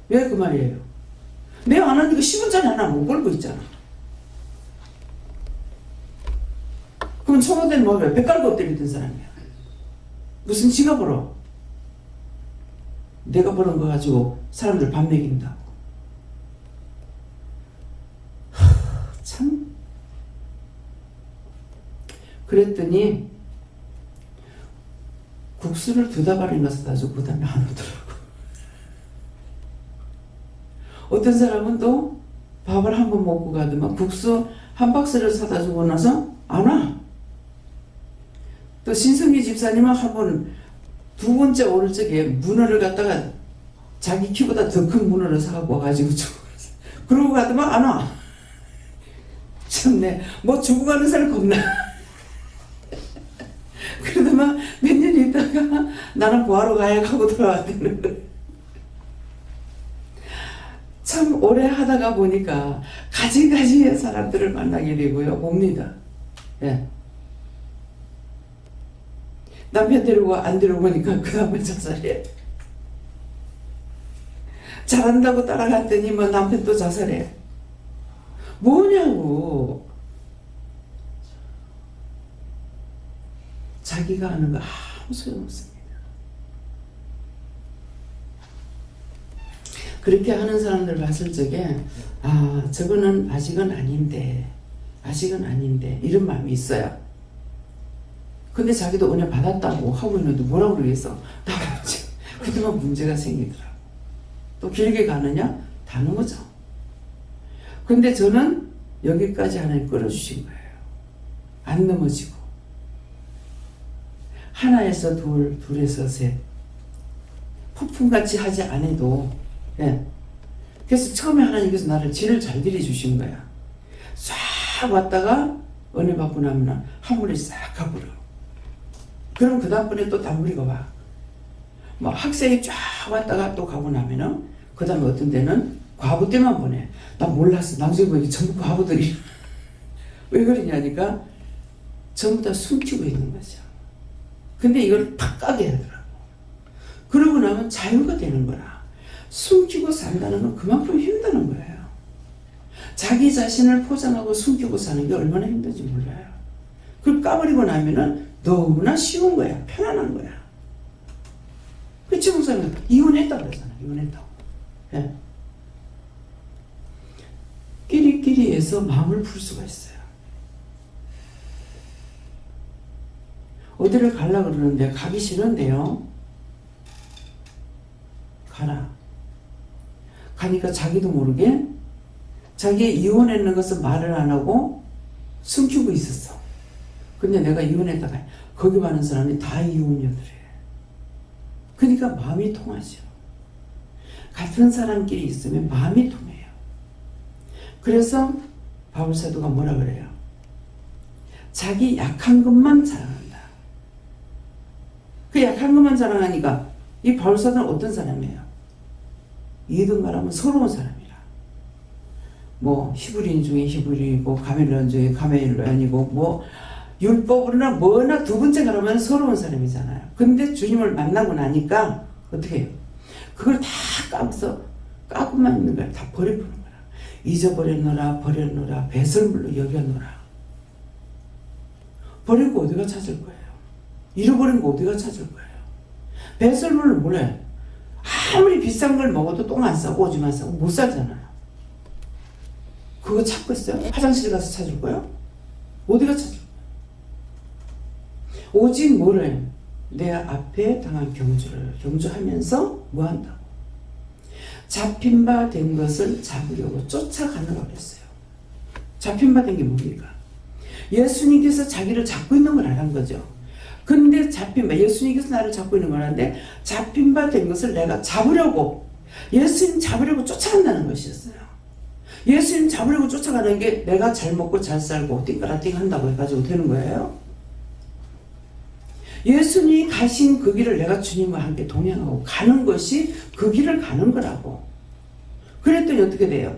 왜 그 말이에요? 내가 안 하니까 10원짜리 하나 못 벌고 있잖아. 그럼 청와대는 뭐야? 배 깔고 엎드리던 사람이야. 무슨 지가 벌어? 내가 버는 거 가지고 사람들 밥 먹인다고. 참. 그랬더니 국수를 2다발인가 사다 주고 그 다음에 안 오더라고. 어떤 사람은 또 밥을 한 번 먹고 가더만 국수 한 박스를 사다 주고 나서 안 와. 또 신성기 집사님은 한 번 두 번째 오를 적에 문어를 갖다가 자기 키보다 더 큰 문어를 사갖고 와가지고 주고 갔어. 그러고 가더만 안 와. 참네. 뭐 주고 가는 사람 겁나. 그러더만 몇 년 있다가 나는 구하러 가야 하고 돌아왔다는 거예요. 참 오래 하다가 보니까 가지가지의 사람들을 만나게 되고요. 봅니다. 예. 남편 데리고 안 데려오니까 그 다음에 자살해. 잘한다고 따라갔더니 뭐 남편 또 자살해. 뭐냐고. 자기가 하는 거 아무 소용없습니다. 그렇게 하는 사람들 봤을 적에 아 저거는 아직은 아닌데 이런 마음이 있어요. 근데 자기도 은혜 받았다고 하고 있는데 뭐라고 그러겠어? 나머지 그동안 문제가 생기더라고. 또 길게 가느냐? 다 넘어져. 근데 저는 여기까지 하나님 끌어주신 거예요. 안 넘어지고 하나에서 둘, 둘에서 셋 폭풍같이 하지 않아도 예. 그래서 처음에 하나님께서 나를 진을 잘 들여주신 거야. 싹 왔다가 은혜 받고 나면 한 번에 싹 가버려. 그럼 그 다음번에 또 단무리가 와. 뭐 학생이 쫙 왔다가 또 가고 나면은 그 다음에 어떤 데는 과부 때만 보내. 나 몰랐어. 나중에 보니 전부 과부들이. 왜 그러냐니까 전부 다 숨기고 있는 거죠. 근데 이걸 팍 까게 하더라고. 그러고 나면 자유가 되는 거라. 숨기고 산다는 건 그만큼 힘드는 거예요. 자기 자신을 포장하고 숨기고 사는 게 얼마나 힘든지 몰라요. 그걸 까버리고 나면은 너무나 쉬운 거야. 편안한 거야. 그 지목사님 이혼했다고 그러잖아요. 이혼했다고. 예. 끼리끼리해서 마음을 풀 수가 있어요. 어디를 가려고 그러는데 가기 싫은데요. 가라. 가니까 자기도 모르게 자기 이혼했는 것을 말을 안 하고 숨기고 있었어. 근데 내가 이혼했다가 거기 많은 사람이 다 이혼녀들이에요. 그러니까 마음이 통하죠. 같은 사람끼리 있으면 마음이 통해요. 그래서 바울사도가 뭐라 그래요? 자기 약한 것만 자랑한다. 그 약한 것만 자랑하니까 이 바울사도는 어떤 사람이에요? 이든 말하면 서러운 사람이라. 뭐 히브리인 중에 히브리이고 가멜론 중에 가멜론이고 뭐 율법으로나 뭐나 두 번째 가라면 서러운 사람이잖아요. 근데 주님을 만나고 나니까 어떻게 해요? 그걸 다 까고만 있는 거야. 다 버려보는 거야. 잊어버렸노라 버렸노라 배설물로 여겼노라. 버리고 어디가 찾을 거예요? 잃어버린 거 어디가 찾을 거예요? 배설물을 몰라요. 아무리 비싼 걸 먹어도 똥 안 싸고 오줌 안 싸고 못 살잖아요. 그거 찾고 있어요? 화장실 가서 찾을 거예요? 어디가 찾을 거예요? 오직 뭐를 내 앞에 당한 경주를 경주하면서 뭐 한다고? 잡힌 바 된 것을 잡으려고 쫓아가느라고 그랬어요. 잡힌 바 된 게 뭡니까? 예수님께서 자기를 잡고 있는 걸 알은 거죠. 근데 잡힌 바, 예수님께서 나를 잡고 있는 걸 아는데 잡힌 바 된 것을 내가 잡으려고, 예수님 잡으려고 쫓아간다는 것이었어요. 예수님 잡으려고 쫓아가는 게 내가 잘 먹고 잘 살고 띵까라띵 한다고 해가지고 되는 거예요. 예수님이 가신 그 길을 내가 주님과 함께 동행하고 가는 것이 그 길을 가는 거라고. 그랬더니 어떻게 돼요?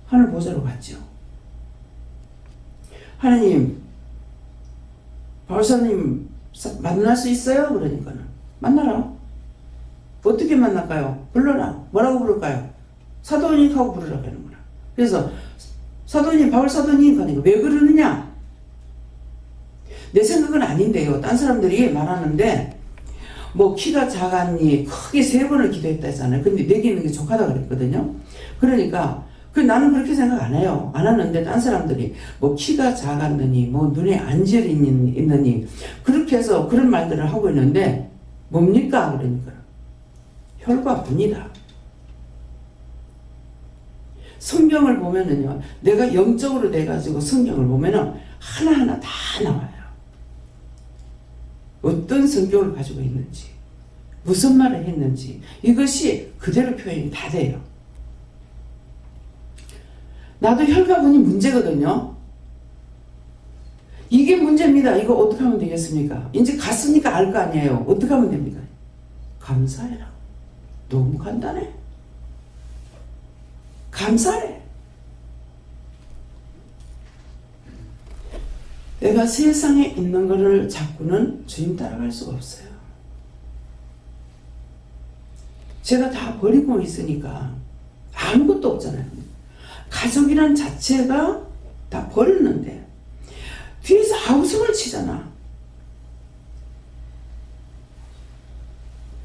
하늘 보좌로 갔죠. 하나님, 바울사님 만날 수 있어요? 그러니까는 만나라. 어떻게 만날까요? 불러라. 뭐라고 부를까요? 사도님 하고 부르라고 하는구나. 그래서 사도님, 바울사도님 하니까 왜 그러느냐? 내 생각은 아닌데요. 딴 사람들이 말하는데 뭐 키가 작았니 크게 3번을 기도했다 했잖아요. 근데 내게 있는 게 족하다 그랬거든요. 그러니까 나는 그렇게 생각 안 해요. 안 하는데 딴 사람들이 뭐 키가 작았느니 뭐 눈에 안젤이 있느니 그렇게 해서 그런 말들을 하고 있는데 뭡니까? 그러니까 혈과분이다. 성경을 보면은요, 내가 영적으로 돼가지고 성경을 보면은 하나하나 다 나와요. 어떤 성격을 가지고 있는지, 무슨 말을 했는지, 이것이 그대로 표현이 다 돼요. 나도 혈과분이 문제거든요. 이게 문제입니다. 이거 어떻게 하면 되겠습니까? 이제 갔으니까 알 거 아니에요. 어떻게 하면 됩니까? 감사해라. 너무 간단해. 감사해. 내가 세상에 있는 것을 자꾸는 주님 따라갈 수가 없어요. 제가 다 버리고 있으니까 아무것도 없잖아요. 가족이란 자체가 다 버렸는데 뒤에서 아우성을 치잖아.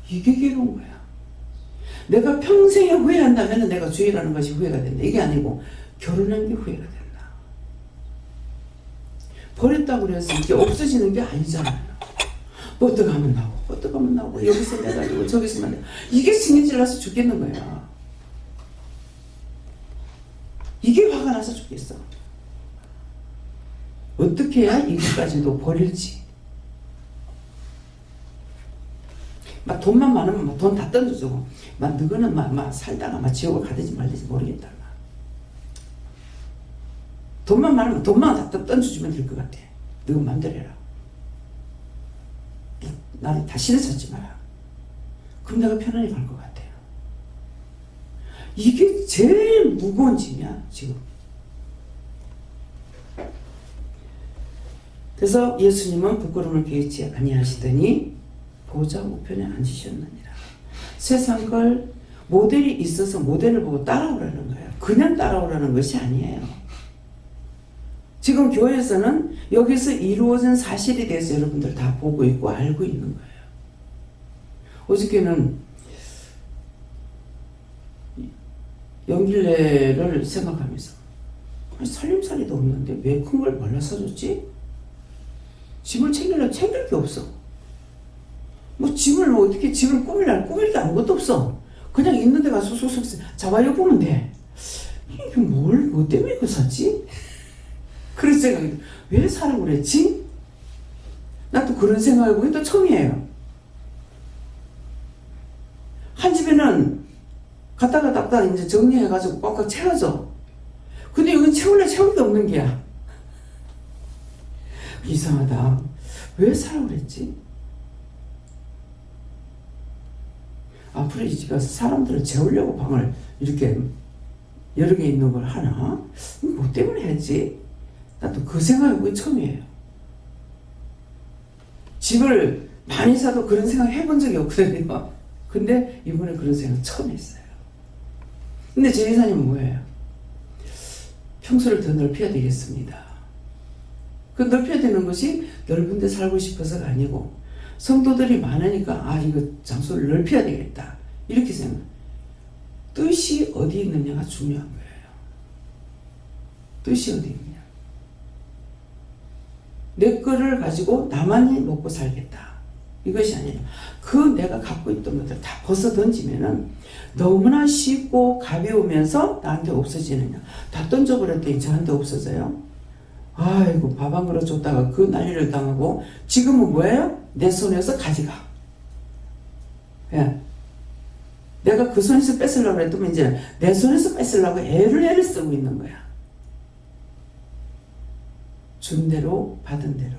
이게 괴로운 거야. 내가 평생에 후회한다면 내가 주의라는 것이 후회가 된다. 이게 아니고 결혼한 게 후회가 된다. 버렸다고 그래서 이게 없어지는 게 아니잖아요. 뭐 어떡하면 나오고 어떡하면 나오고 여기서 매달리고 저기서 매달리고 이게 승인질 나서 죽겠는 거야. 이게 화가 나서 죽겠어. 어떻게 해야 이것까지도 버릴지. 막 돈만 많으면 막 돈 다 던져주고 막 너는 막 살다가 막 지옥을 가든지 말든지 모르겠다. 돈만 많으면 돈만 다 던져주면 될 것 같아. 너 맘대로 해라. 나를 다시는 찾지 마라. 그럼 내가 편안히 갈 것 같아요. 이게 제일 무거운 짐이야 지금. 그래서 예수님은 부끄러움을 개의치 아니하시더니 보좌 우편에 앉으셨느니라. 세상 걸 모델이 있어서 모델을 보고 따라오라는 거예요. 그냥 따라오라는 것이 아니에요. 지금 교회에서는 여기서 이루어진 사실에 대해서 여러분들 다 보고 있고 알고 있는 거예요. 어저께는 연길래를 생각하면서 아니, 살림살이도 없는데 왜 큰 걸 몰라 사줬지? 집을 챙길 게 없어. 뭐 집을 어떻게 집을 꾸밀 게 아무것도 없어. 그냥 있는 데 가서 쏙쏙 자와요 보면 돼. 이게 뭐 때문에 이거 샀지? 그런 생각이 왜 사라고 그랬지? 나 또 그런 생각을 보기 또 처음이에요. 한 집에는 갔다가 이제 정리해가지고 꽉꽉 채워져. 근데 여긴 채울 게 없는 게야. 이상하다. 왜 사라고 그랬지? 앞으로 이 집에서 사람들을 재우려고 방을 이렇게 여러 개 있는 걸 하나? 뭐 때문에 했지? 나도 그 생각이 처음이에요. 집을 많이 사도 그런 생각 해본 적이 없거든요. 근데 이번에 그런 생각 처음 했어요. 근데 제 예산님은 뭐예요? 평소를 더 넓혀야 되겠습니다. 그 넓혀야 되는 것이 넓은 데 살고 싶어서가 아니고 성도들이 많으니까 이거 장소를 넓혀야 되겠다. 이렇게 생각. 뜻이 어디 있느냐가 중요한 거예요. 뜻이 어디 있느냐. 내 거를 가지고 나만이 먹고 살겠다. 이것이 아니라 그 내가 갖고 있던 것들 다 벗어 던지면은 너무나 쉽고 가벼우면서 나한테 없어지느냐. 다 던져버렸더니 저한테 없어져요. 아이고 밥 한 그릇 줬다가 그 난리를 당하고 지금은 뭐예요? 내 손에서 가져가. 예. 내가 그 손에서 뺏으려고 했더니 이제 내 손에서 뺏으려고 애를 쓰고 있는 거야. 준 대로 받은 대로.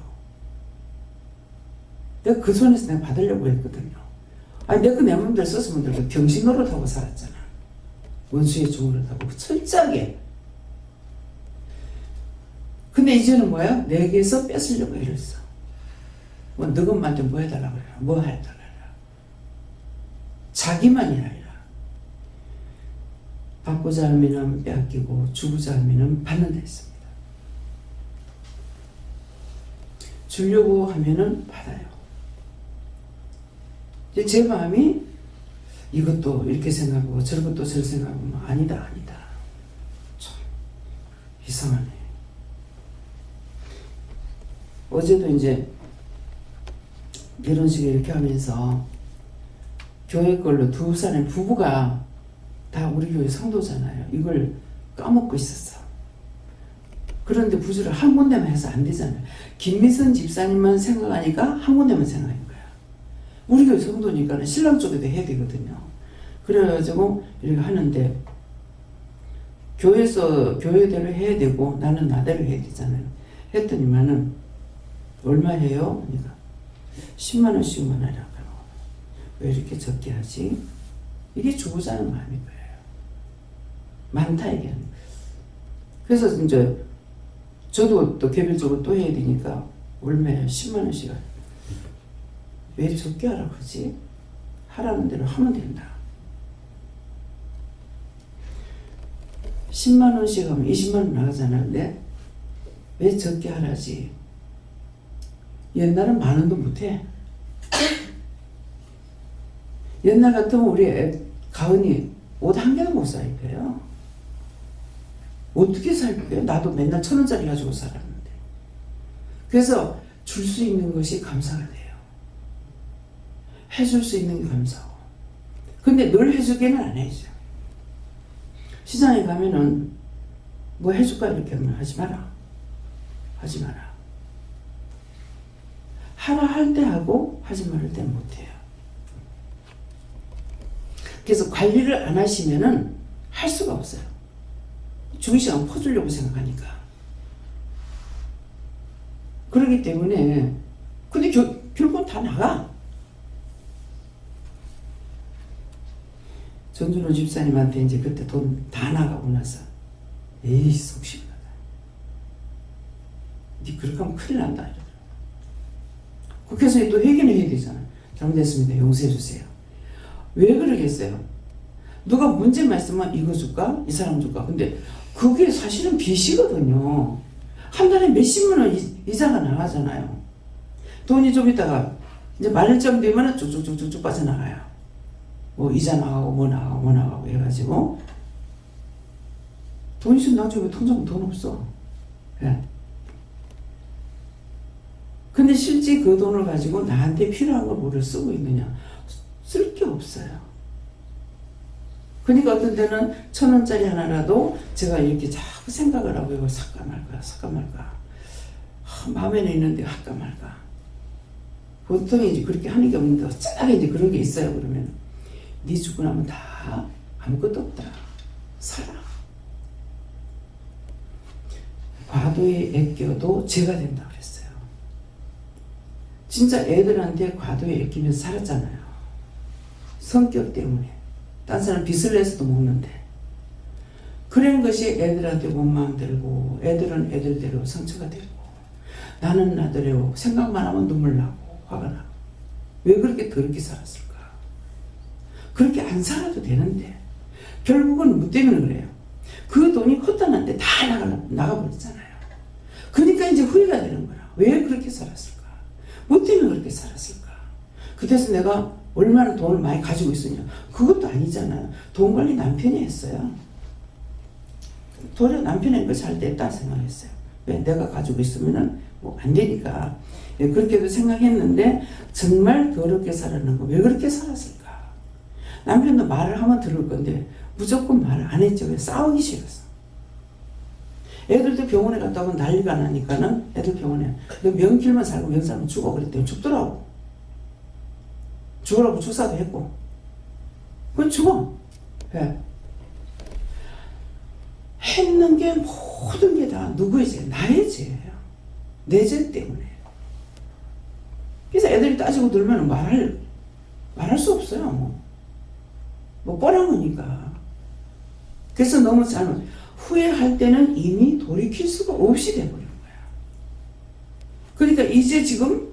내가 그 손에서 내가 받으려고 했거든요. 아니 내가 내 맘대로 썼으면 되고 병신 노릇하고 살았잖아. 원수의 종노릇하고 철저하게. 근데 이제는 뭐야? 내게서 뺏으려고 애를 써. 뭐 너것만한테 뭐 해달라고 그래라. 뭐 해달라고 그래라. 자기만이 아니라 받고자 하면 빼앗기고 주고자 하면 받는다 했습니다. 주려고 하면은 받아요. 이제 제 마음이 이것도 이렇게 생각하고 저것도 저렇게 생각하고 아니다. 참 이상하네. 어제도 이제 결혼식을 이렇게 하면서 교회 걸로 두 사람 부부가 다 우리 교회 성도잖아요. 이걸 까먹고 있었어. 그런데 부주를 한 군데만 해서 안 되잖아요. 김미선 집사님만 생각하니까 한 군데만 생각하는 거야. 우리 교회 성도니까 신랑 쪽에도 해야 되거든요. 그래가지고 이렇게 하는데 교회대로 해야 되고 나는 나대로 해야 되잖아요. 했더니만은 얼마 해요? 그러니까 10만 원씩만 하라고. 왜 이렇게 적게 하지? 이게 주고자 하는 마음인 거예요. 많다 얘기하는 거예요. 그래서 이제 저도 또 개별적으로 또 해야 되니까 얼마예요? 10만 원씩. 왜 이렇게 적게 하라고 하지? 하라는 대로 하면 된다. 10만 원씩 하면 20만 원 나가잖아요. 근데 왜 적게 하라지? 옛날은 만 원도 못해. 옛날 같으면 우리 가은이 옷 한 개도 못 살 거예요. 어떻게 살 거예요? 나도 맨날 1,000원짜리 가지고 살았는데. 그래서 줄 수 있는 것이 감사가 돼요. 해줄 수 있는 게 감사하고. 근데 늘 해주기는 안 해줘. 시장에 가면은 뭐 해줄까 이렇게 하면 하지 마라. 하지 마라. 하라 할 때 하고 하지 말을 때 못해요. 그래서 관리를 안 하시면은 할 수가 없어요. 주기 시간 퍼주려고 생각하니까. 그렇기 때문에 근데 결국은 다 나가. 전준호 집사님한테 이제 그때 돈 다 나가고 나서 에이 속 시원하다. 니 그렇게 하면 큰일 난다 이러더라고. 국회에서 또 회견을 해야 되잖아. 잘못했습니다. 용서해 주세요. 왜 그러겠어요? 누가 문제만 있으면 이거 줄까? 이 사람 줄까? 근데 그게 사실은 빚이거든요. 한 달에 몇십만 원 이자가 나가잖아요. 돈이 좀 있다가 이제 말일점 되면 쭉쭉쭉쭉 빠져나가요. 뭐 이자 나가고 뭐 나가고 뭐 나가고 해가지고 돈 있으면 나중에 통장에 돈 없어. 예. 근데 실제 그 돈을 가지고 나한테 필요한 걸 뭐를 쓰고 있느냐? 쓸 게 없어요. 그러니까 어떤 때는 1,000원짜리 하나라도 제가 이렇게 자꾸 생각을 하고 이걸 살까 말까 살까 말까 마음에는 있는데 할까 말까. 보통 이제 그렇게 하는 게 없는데 어쩌다가 이제 그런 게 있어요. 그러면 네 죽고 나면 다 아무것도 없다. 살아. 과도에 애껴도 죄가 된다 그랬어요. 진짜 애들한테 과도에 애끼면서 살았잖아요. 성격 때문에. 딴 사람 빚을 내서도 먹는데. 그런 것이 애들한테 원망 들고 애들은 애들대로 상처가 되고 나는 나대로 생각만 하면 눈물 나고 화가 나고. 왜 그렇게 더럽게 살았을까? 그렇게 안 살아도 되는데 결국은 뭐 때문에 그래요? 그 돈이 헛단한테 다 나가버리잖아요. 그러니까 이제 후회가 되는 거야. 왜 그렇게 살았을까? 뭐 때문에 그렇게 살았을까? 그때서 내가 얼마나 돈을 많이 가지고 있었냐? 그것도 아니잖아요. 돈 관리 남편이 했어요. 도리어 남편이 이거 잘 됐다 생각했어요. 왜? 내가 가지고 있으면은 뭐 안 되니까. 예, 그렇게도 생각했는데 정말 더럽게 살았는 거. 왜 그렇게 살았을까? 남편도 말을 하면 들을 건데 무조건 말을 안 했죠. 왜? 싸우기 싫어서. 애들도 병원에 갔다 오면 난리가 나니까는 애들 병원에 너 명길만 살고 명살면 죽어 그랬더니 죽더라고. 죽으라고 주사도 했고. 그건 죽어. 왜? 했는 게 모든 게 다 누구의 죄? 나의 죄예요. 내 죄 때문에. 그래서 애들이 따지고 들면 말할 수 없어요. 뭐 뻔한 거니까. 그래서 너무 잘못. 후회할 때는 이미 돌이킬 수가 없이 돼버린 거야. 그러니까 이제 지금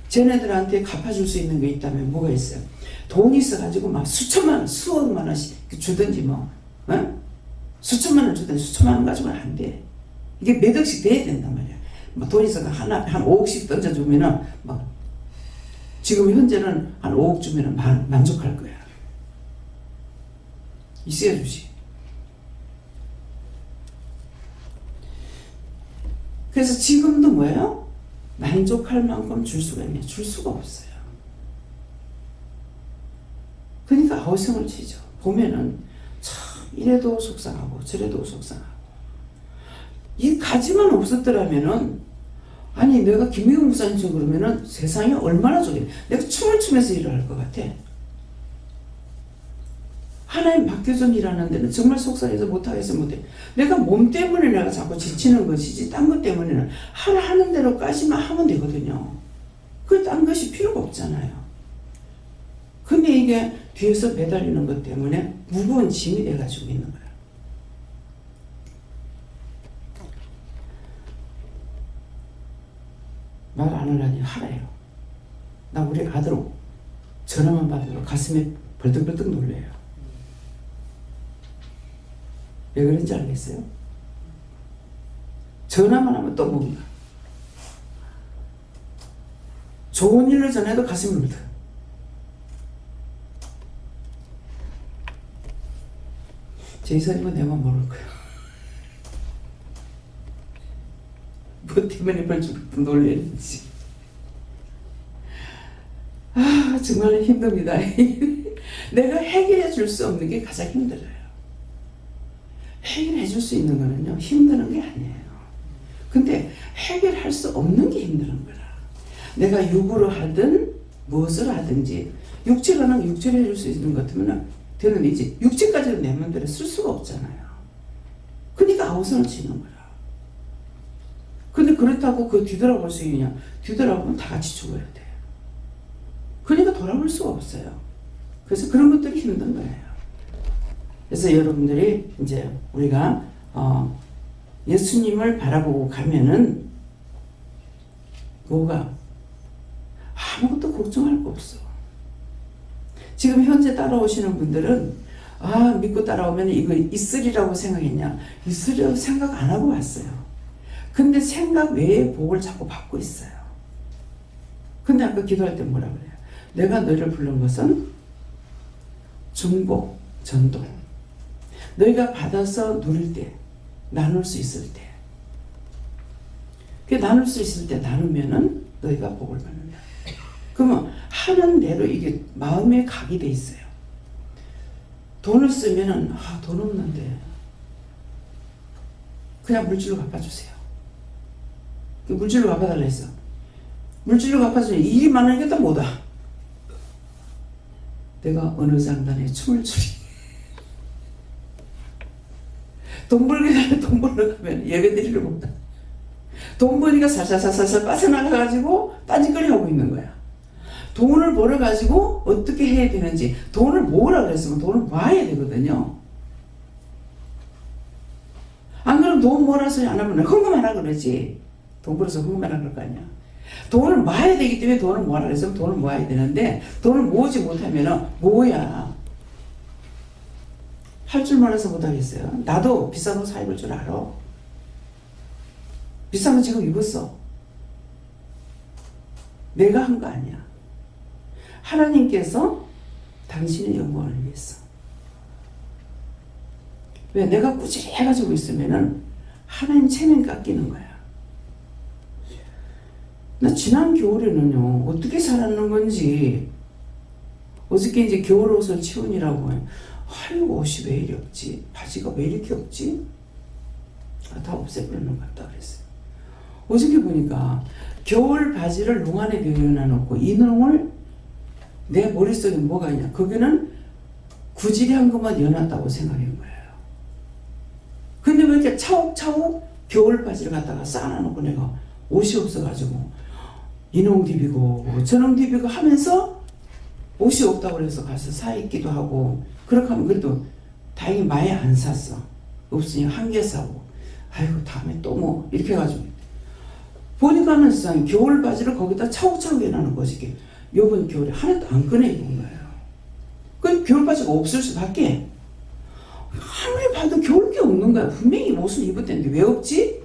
쟤네들한테 갚아줄 수 있는 게 있다면 뭐가 있어요? 돈이 있어가지고 막 수천만 원, 수억만 원씩 주든지 뭐, 어? 수천만 원 주든지 수천만 원 가지고는 안 돼. 이게 몇 억씩 돼야 된단 말이야. 뭐 돈 있어서 한 5억씩 던져주면은 막 지금 현재는 한 5억 주면은 만족할 거야. 있어야 주지. 그래서 지금도 뭐예요? 만족할 만큼 줄 수가 있냐? 줄 수가 없어요. 그러니까 아우성을 치죠. 보면은 참 이래도 속상하고 저래도 속상하고. 이 가지만 없었더라면은 아니 내가 김미경 목사님처럼 그러면은 세상이 얼마나 좋겠냐. 내가 춤을 추면서 일을 할 것 같아. 하나님 맡겨준 일하는 데는 정말 속상해서 못하겠어 못해. 내가 몸 때문에 내가 자꾸 지치는 것이지 딴 것 때문에는 하는 대로까지만 하면 되거든요. 그 딴 것이 필요가 없잖아요. 근데 이게 뒤에서 매달리는 것 때문에 무거운 짐이 돼가지고 있는 거야. 말 안 하려니 하래요. 나 우리 아들 전화만 받아도 가슴에 벌떡벌떡 놀래요. 왜 그런지 알겠어요? 전화만 하면 또 뭔가 좋은 일을 전해도 가슴이 울어요. 제 이사님은 내만 모를 거예요. 뭐 때문에 벌떡 놀랬는지. 아 정말 힘듭니다. 내가 해결해 줄 수 없는 게 가장 힘들어요. 해결해 줄 수 있는 거는요 힘드는 게 아니에요. 근데 해결할 수 없는 게 힘든 거라. 내가 육으로 하든 무엇을 하든지 육체로는 육체로 해줄 수 있는 것 같으면 되는데 이제 육체까지는 내 마음대로 쓸 수가 없잖아요. 그러니까 아우성을 치는 거라. 근데 그렇다고 그 뒤돌아볼 수 있느냐? 뒤돌아보면 다 같이 죽어야 돼요. 그러니까 돌아볼 수가 없어요. 그래서 그런 것들이 힘든 거예요. 그래서 여러분들이 이제 우리가 예수님을 바라보고 가면은 뭐가 아무것도 걱정할 거 없어. 지금 현재 따라오시는 분들은 믿고 따라오면 이거 있으리라고 생각했냐? 있으리라고 생각 안 하고 왔어요. 근데 생각 외에 복을 자꾸 받고 있어요. 근데 아까 기도할 때 뭐라 그래요? 내가 너를 부른 것은 중복, 전도. 너희가 받아서 누릴 때, 나눌 수 있을 때. 그 나눌 수 있을 때 나누면은 너희가 복을 받는다. 그러면 하는 대로 이게 마음에 각이 돼 있어요. 돈을 쓰면은 돈 없는데 그냥 물질로 갚아주세요. 물질로 갚아달라 했어. 물질로 갚아주면 일이 많으니까 또 못와. 내가 어느 장단에 춤을 추리. 돈 벌게 되면 돈 벌러 가면 예배 드리러 못다. 돈 버니까 살살살살 빠져나가가지고 딴짓거리 하고 있는 거야. 돈을 벌어가지고 어떻게 해야 되는지, 돈을 모으라 그랬으면 돈을 모아야 되거든요. 안 그러면 돈 모으라 소리 안 하면 헌금하라 그러지. 돈 벌어서 헌금하라 그럴 거 아니야. 돈을 모아야 되기 때문에 돈을 모으라 그랬으면 돈을 모아야 되는데, 돈을 모으지 못하면 뭐야. 할 줄 몰라서 못하겠어요. 나도 비싼 옷 사 입을 줄 알아. 비싼 거 지금 입었어. 내가 한 거 아니야. 하나님께서 당신의 영광을 위해서. 왜? 내가 꾸준히 해가지고 있으면은 하나님 체면 깎이는 거야. 나 지난 겨울에는요, 어떻게 살았는 건지, 어저께 이제 겨울 옷을 치우니라고 해. 아이고, 옷이 왜 이리 없지? 바지가 왜 이렇게 없지? 다 없애버리는 것 같다 그랬어요. 어저께 보니까 겨울 바지를 농 안에 내려놔놓고 이 농을 내 머릿속에 뭐가 있냐? 거기는 구질한 것만 여놨다고 생각한 거예요. 근데 왜 이렇게 차곡차곡 겨울 바지를 갖다가 쌓아놓고 내가 옷이 없어가지고 이농 디비고 저농 디비고 하면서 옷이 없다고 그래서 가서 사 입기도 하고, 그렇게 하면 그래도 다행히 많이 안 샀어. 없으니 한 개 사고, 아이고 다음에 또 뭐 이렇게 해가지고 보니까는 세상에 겨울 바지를 거기다 차곡차곡 해놓는 거지. 이게 요번 겨울에 하나도 안 꺼내 입은 거예요. 그 겨울 바지가 없을 수밖에. 아무리 봐도 겨울 게 없는 거야. 분명히 옷을 입었는데 왜 없지?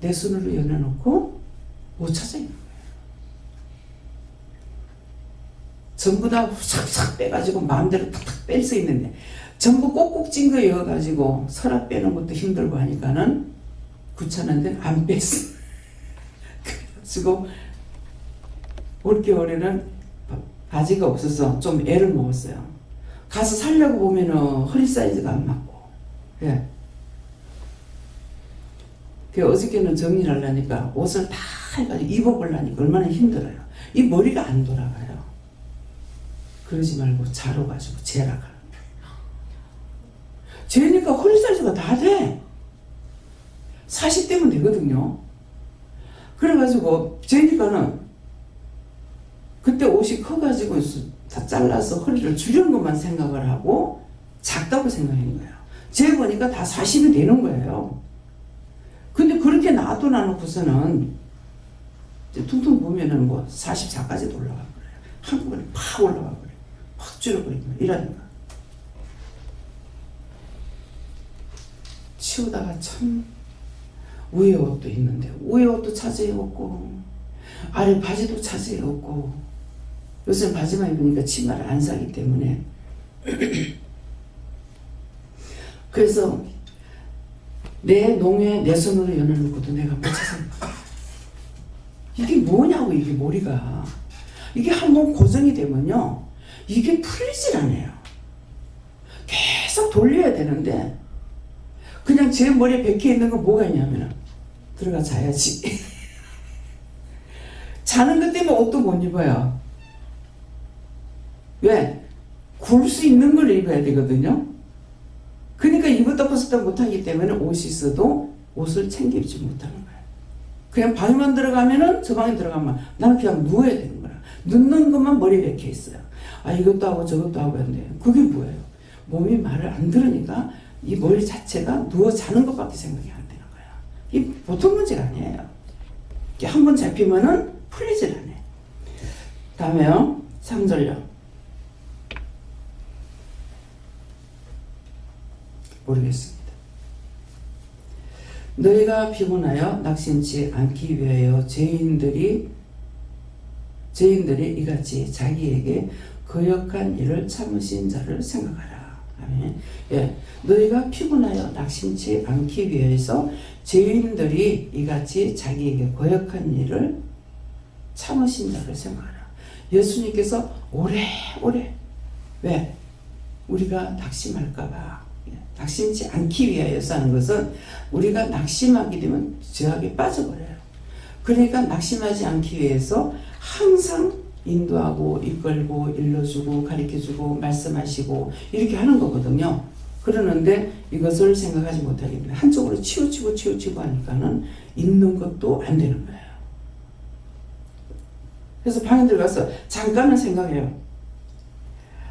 내 손으로 열어놓고 못 찾아 입는 거예요. 전부 다 싹싹 빼가지고 마음대로 탁탁 뺄 수 있는데, 전부 꼭꼭 찡거 여가지고 서랍 빼는 것도 힘들고 하니까는 귀찮은데 안 뺐어. 그래가지고 올겨울에는 바지가 없어서 좀 애를 먹었어요. 가서 살려고 보면은 허리 사이즈가 안 맞고. 예. 그 어저께는 정리를 하려니까 옷을 다 해가지고 입어보려니까 얼마나 힘들어요. 이 머리가 안 돌아가요. 그러지 말고 자러 가지고 재라 가는 거예요. 재니까 허리 사이즈가 다 돼. 40대면 되거든요. 그래가지고 재니까는 그때 옷이 커가지고 다 잘라서 허리를 줄이는 것만 생각을 하고 작다고 생각한 거예요. 재보니까 다 40이 되는 거예요. 근데 그렇게 놔둬놓고서는 퉁퉁 보면은 뭐 44까지도 올라가 버려요. 한꺼번에 팍 올라가 버려요. 확 줄여버리고 이러니까. 치우다가 참 위에 옷도 있는데 위에 옷도 차지해 없고 아래 바지도 차지해 없고, 요새는 바지만 입으니까 치마를 안 사기 때문에 그래서 내 농에 내 손으로 연어놓고도 내가 못 찾아. 이게 뭐냐고. 이게 머리가 이게 한번 고정이 되면요 이게 풀리질 않아요. 계속 돌려야 되는데 그냥 제 머리에 박혀 있는 거 뭐가 있냐면 들어가 자야지. 자는 것 때문에 옷도 못 입어요. 왜? 굴 수 있는 걸 입어야 되거든요. 그러니까 입었다 벗었다 못하기 때문에 옷이 있어도 옷을 챙겨 입지 못하는 거예요. 그냥 방에만 들어가면은 저 방에 들어가면 나는 그냥 누워야 되는 거야. 눕는 것만 머리에 박혀 있어요. 이것도 하고 저것도 하고 했는데 그게 뭐예요? 몸이 말을 안 들으니까 이 머리 자체가 누워 자는 것밖에 생각이 안 되는 거야. 이 보통 문제가 아니에요. 한 번 잡히면은 풀리질 않아요. 다음에요. 3절요. 모르겠습니다. 너희가 피곤하여 낙심치 않기 위하여 죄인들이 이같이 자기에게 거역한 일을 참으신 자를 생각하라. 아멘. 예, 너희가 피곤하여 낙심치 않기 위해서 죄인들이 이같이 자기에게 거역한 일을 참으신 자를 생각하라. 예수님께서 오래오래 왜? 우리가 낙심할까봐 낙심치 않기 위하여서 하는 것은 우리가 낙심하게 되면 죄악에 빠져버려요. 그러니까 낙심하지 않기 위해서 항상 인도하고 이끌고 일러주고 가르쳐주고 말씀하시고 이렇게 하는 거거든요. 그러는데 이것을 생각하지 못하기 때문에 한쪽으로 치우치고 하니까는 있는 것도 안 되는 거예요. 그래서 방에 들어가서 잠깐은 생각해요.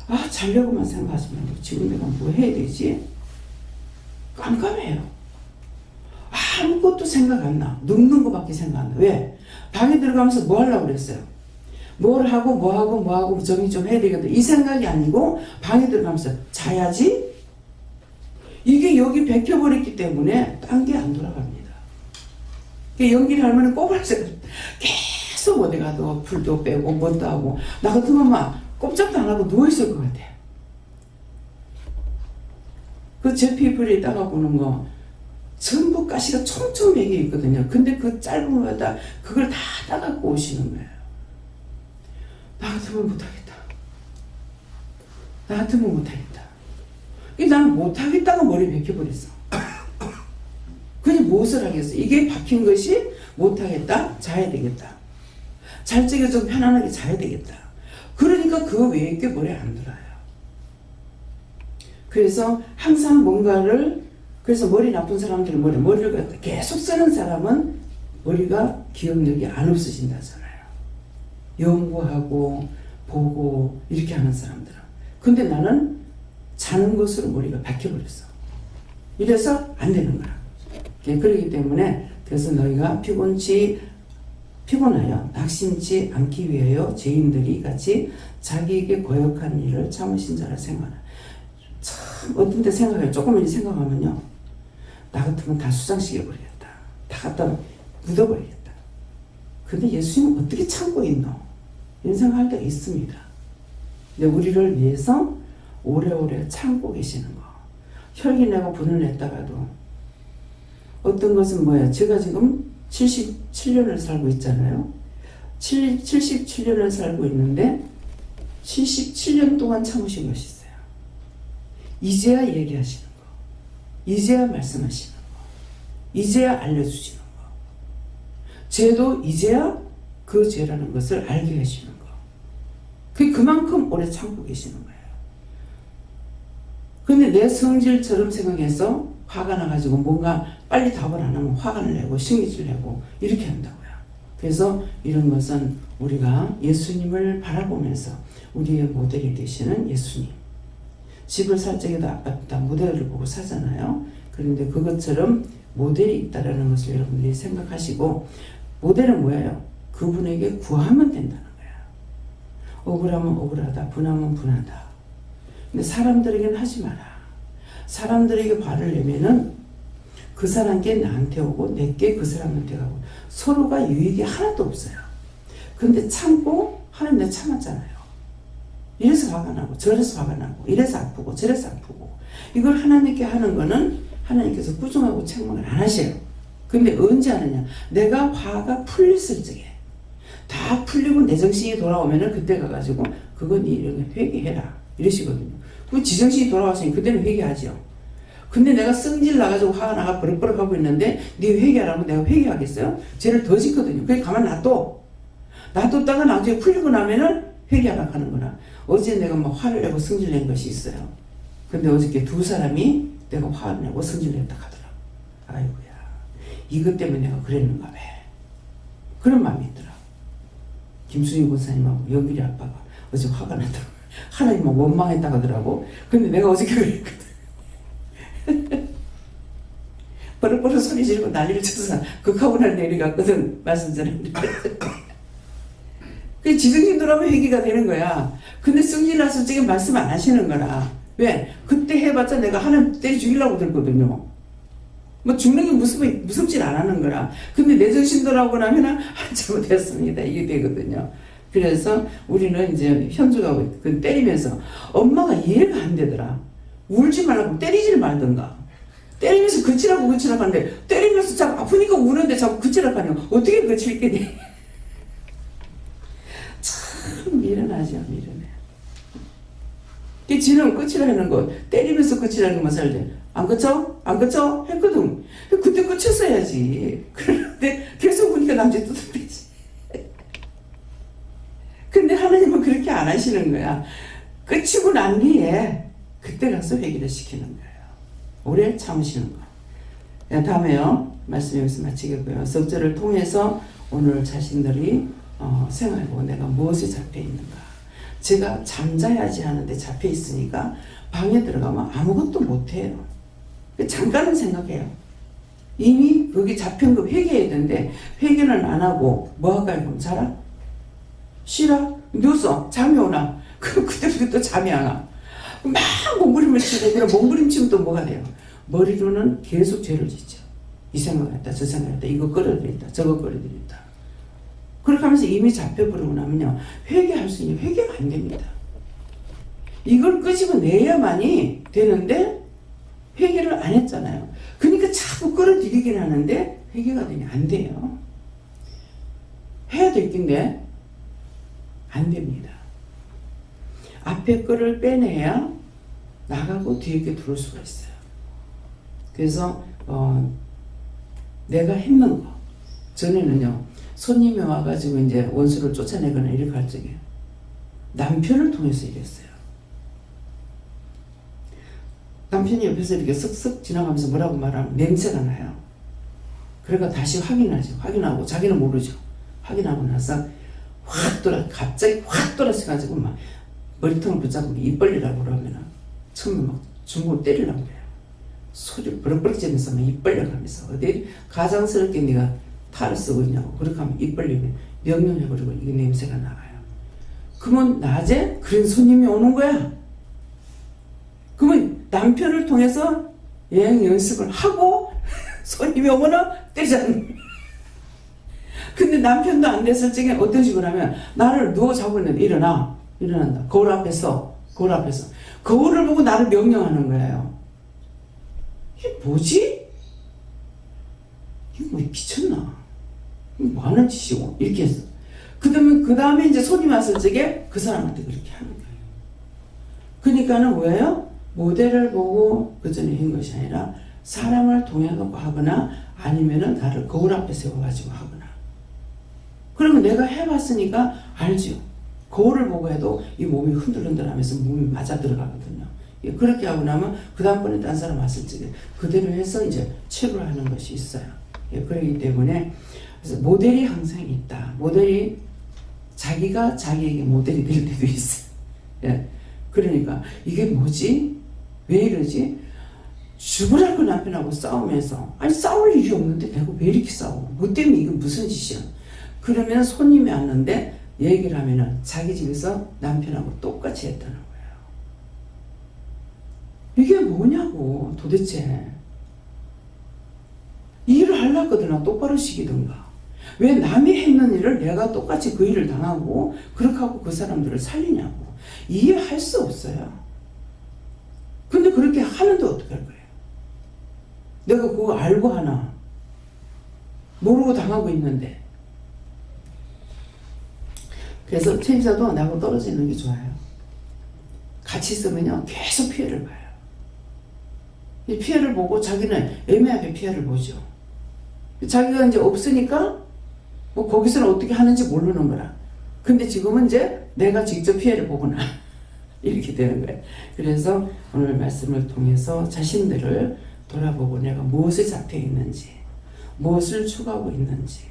아, 자려고만 생각하지 말고 지금 내가 뭐 해야 되지? 깜깜해요. 아무것도 생각 안 나. 눕는 것밖에 생각 안 나. 왜? 방에 들어가면서 뭐 하려고 그랬어요? 뭘 하고 뭐 하고 정리 좀 해야 되겠다. 이 생각이 아니고 방에 들어가면서 자야지? 이게 여기 박혀버렸기 때문에 딴 게 안 돌아갑니다. 연기를 하면 꼭 하세요. 계속 어디 가도 풀도 빼고 뭣도 하고 나 같으면 막 꼼짝도 안 하고 누워있을 것 같아요. 그 제피풀에 따가보는 거 전부 가시가 총총 매겨 있거든요. 근데 그 짧은 거다 그걸 다 따갖고 오시는 거예요. 나 같으면 못하겠다. 나 같으면 못하겠다. 나는 못하겠다가 머리에 박혀버렸어. 그냥 무엇을 하겠어? 이게 박힌 것이 못하겠다, 자야 되겠다. 잘 적에 좀 편안하게 자야 되겠다. 그러니까 그 외의 게 머리에 안 들어요. 그래서 항상 뭔가를 그래서 머리 나쁜 사람들은 머리를 계속 쓰는 사람은 머리가 기억력이 안 없어진다잖아요. 연구하고 보고 이렇게 하는 사람들은. 근데 나는 자는 것으로 머리가 박혀버렸어. 이래서 안 되는 거야. 그렇기 때문에 그래서 너희가 피곤하여 낙심치 않기 위하여 죄인들이 같이 자기에게 거역한 일을 참으신 자라 생각하라. 참 어떤 때 생각해요. 조금만 생각하면요. 나 같으면 다 수장시켜버리겠다. 다 갖다 묻어버리겠다. 근데 예수님은 어떻게 참고 있노? 이런 생각할 때가 있습니다. 근데 우리를 위해서 오래오래 참고 계시는 거. 혈기 내고 분을 냈다가도 어떤 것은 뭐야? 제가 지금 77년을 살고 있잖아요. 77년을 살고 있는데 77년 동안 참으신 것이 있어요. 이제야 얘기하시는 거. 이제야 말씀하시는 거. 이제야 알려주시는 거. 죄도 이제야 그 죄라는 것을 알게 하시는 거. 그만큼 오래 참고 계시는 거예요. 근데 내 성질처럼 생각해서 화가 나가지고 뭔가 빨리 답을 안 하면 화가 내고 신경질 내고 이렇게 한다고요. 그래서 이런 것은 우리가 예수님을 바라보면서 우리의 모델이 되시는 예수님. 집을 살 적에도 아빠다 모델을 보고 사잖아요. 그런데 그것처럼 모델이 있다는 것을 여러분들이 생각하시고 모델은 뭐예요? 그분에게 구하면 된다는 거야. 억울하면 억울하다. 분하면 분하다. 근데 사람들에게는 하지 마라. 사람들에게 화를 내면은 그 사람께 나한테 오고 내게 그 사람한테 가고 서로가 유익이 하나도 없어요. 근데 참고 하나님 내가 참았잖아요. 이래서 화가 나고 저래서 화가 나고 이래서 아프고 저래서 아프고 이걸 하나님께 하는 거는 하나님께서 구중하고 책망을 안 하셔요. 근데 언제 하느냐? 내가 화가 풀렸을 적에 다 풀리고 내 정신이 돌아오면은 그때 가가지고 그건 이런 회개해라 이러시거든요. 그 지정신이 돌아왔으니 그때는 회개하죠. 근데 내가 성질 나가지고 화가 나가 버럭버럭 하고 있는데 네 회개하라면 내가 회개하겠어요? 죄를 더 짓거든요. 그게 가만 놔뒀다가 나중에 풀리고 나면은 회개하라고 하는 거나. 어제 내가 막 화를 내고 성질 낸 것이 있어요. 근데 어저께 두 사람이 내가 화를 내고 성질 냈다 하더라고. 아이고야 이것 때문에 내가 그랬는가 봐. 그런 마음이 있더라. 김수희 권사님하고 영길이 아빠가 어제 화가 났다고. 하나님은 원망했다고 하더라고. 근데 내가 어저께 그랬거든. 버럭버럭 소리 지르고 난리를 쳐서 극하고날 내려갔거든. 말씀 전했는데. 그 지정신 돌아오면 회개가 되는 거야. 근데 성질나서 지금 말씀 안 하시는 거라. 왜? 그때 해봤자 내가 하나님 때려 죽이려고 들거든요. 뭐 죽는 게 무섭진 않았는 거라. 근데 내 정신 돌아오고 나면은 잘못했습니다. 이게 되거든요. 그래서 우리는 이제 현주가 그 때리면서 엄마가 이해가 안 되더라. 울지 말라고 때리질 말던가. 때리면서 그치라고 하는데 때리면서 자꾸 아프니까 우는데 자꾸 그치라고 하냐. 어떻게 그칠겠니? 참 미련하죠. 미련해. 지는 끝이라는 거 때리면서 끝이라는 것만 살때 안 그쳐? 안 그쳐? 했거든. 그때 끝쳤어야지. 그런데 계속 보니까 남자 두드리지. 근데 하나님은 그렇게 안 하시는 거야. 끝이고 난 뒤에 그때 가서 회개를 시키는 거예요. 오래 참으시는 거. 다음에요. 말씀 여기서 마치겠고요. 석절을 통해서 오늘 자신들이 생각해보고 내가 무엇에 잡혀 있는가. 제가 잠자야지 하는데 잡혀 있으니까 방에 들어가면 아무것도 못해요. 잠깐은 생각해요. 이미 거기 잡힌 거 회개해야 되는데 회개는 안 하고 뭐 할까요? 그럼 자라? 쉬라? 누웠어? 잠이 오나? 그럼 그때부터 또 잠이 안 와. 막 몸부림을 치고 몸부림치면 또 뭐가 돼요? 머리로는 계속 죄를 짓죠. 이 생각했다 저 생각했다 이거 끌어들였다 저거 끌어들였다. 그렇게 하면서 이미 잡혀버리고 나면요 회개할 수 있는 회개가 안 됩니다. 이걸 끄집어내야만이 되는데 회개를 안 했잖아요. 그러니까 자꾸 끌어들이긴 하는데 회개가 되면 안 돼요. 해야 될 텐데 안 됩니다. 앞에 거를 빼내야 나가고 뒤에 게 들어올 수가 있어요. 그래서 내가 했는 거 전에는요 손님이 와가지고 이제 원수를 쫓아내거나 이렇게 할 적에 남편을 통해서 이랬어요. 남편이 옆에서 이렇게 쓱쓱 지나가면서 뭐라고 말하면 냄새가 나요. 그러니까 다시 확인하죠. 확인하고 자기는 모르죠. 확인하고 나서 갑자기 확 돌아서가지고 막 머리통을 붙잡고 입 벌리라고 그러면은 처음에 막 중국을 때리려고 그래요. 소리를 버럭버럭 지면서 막 입 벌려가면서 어디 가장스럽게 네가 탈을 쓰고 있냐고. 그렇게 하면 입 벌리면 명령해버리고 이게 냄새가 나가요. 그러면 낮에 그런 손님이 오는 거야. 그러면 남편을 통해서 여행 연습을 하고 손님이 오면은 때리잖아요. 근데 남편도 안 됐을 적에 어떤 식으로 하면 나를 누워 자고 있는데 일어난다. 거울 앞에서 거울을 보고 나를 명령하는 거예요. 이게 뭐지? 이거 뭐 미쳤나? 이거 뭐 하는 짓이고 이렇게 했어. 그 다음에 이제 손님 왔을 적에 그 사람한테 그렇게 하는 거예요. 그러니까는 뭐예요? 모델을 보고 그 전에 한 것이 아니라 사람을 통해서 하거나 아니면은 나를 거울 앞에 세워가지고 하거나. 그러면 내가 해봤으니까 알죠. 거울을 보고 해도 이 몸이 흔들흔들하면서 몸이 맞아 들어가거든요. 그렇게 하고 나면 그 다음번에 딴 사람 왔을 적에 그대로 해서 이제 체를 하는 것이 있어요. 그렇기 때문에 그래서 모델이 항상 있다. 모델이 자기가 자기에게 모델이 될 때도 있어요. 그러니까 이게 뭐지? 왜 이러지? 죽으라고 남편하고 싸우면서 아니 싸울 일이 없는데 내가 왜 이렇게 싸워? 뭐 때문에 이건 무슨 짓이야? 그러면 손님이 왔는데 얘기를 하면은 자기 집에서 남편하고 똑같이 했다는 거예요. 이게 뭐냐고 도대체. 일을 하려거든 똑바로 시키든가. 왜 남이 했는 일을 내가 똑같이 그 일을 당하고 그렇게 하고 그 사람들을 살리냐고. 이해할 수 없어요. 근데 그렇게 하는데 어떡할 거예요? 내가 그거 알고 하나 모르고 당하고 있는데. 그래서 최임사도 나하고 떨어지는 게 좋아요. 같이 있으면요 계속 피해를 봐요. 이 피해를 보고 자기는 애매하게 피해를 보죠. 자기가 이제 없으니까 뭐 거기서는 어떻게 하는지 모르는 거라. 근데 지금은 이제 내가 직접 피해를 보거나 이렇게 되는 거예요. 그래서 오늘 말씀을 통해서 자신들을 돌아보고 내가 무엇에 잡혀 있는지, 무엇을 추구하고 있는지,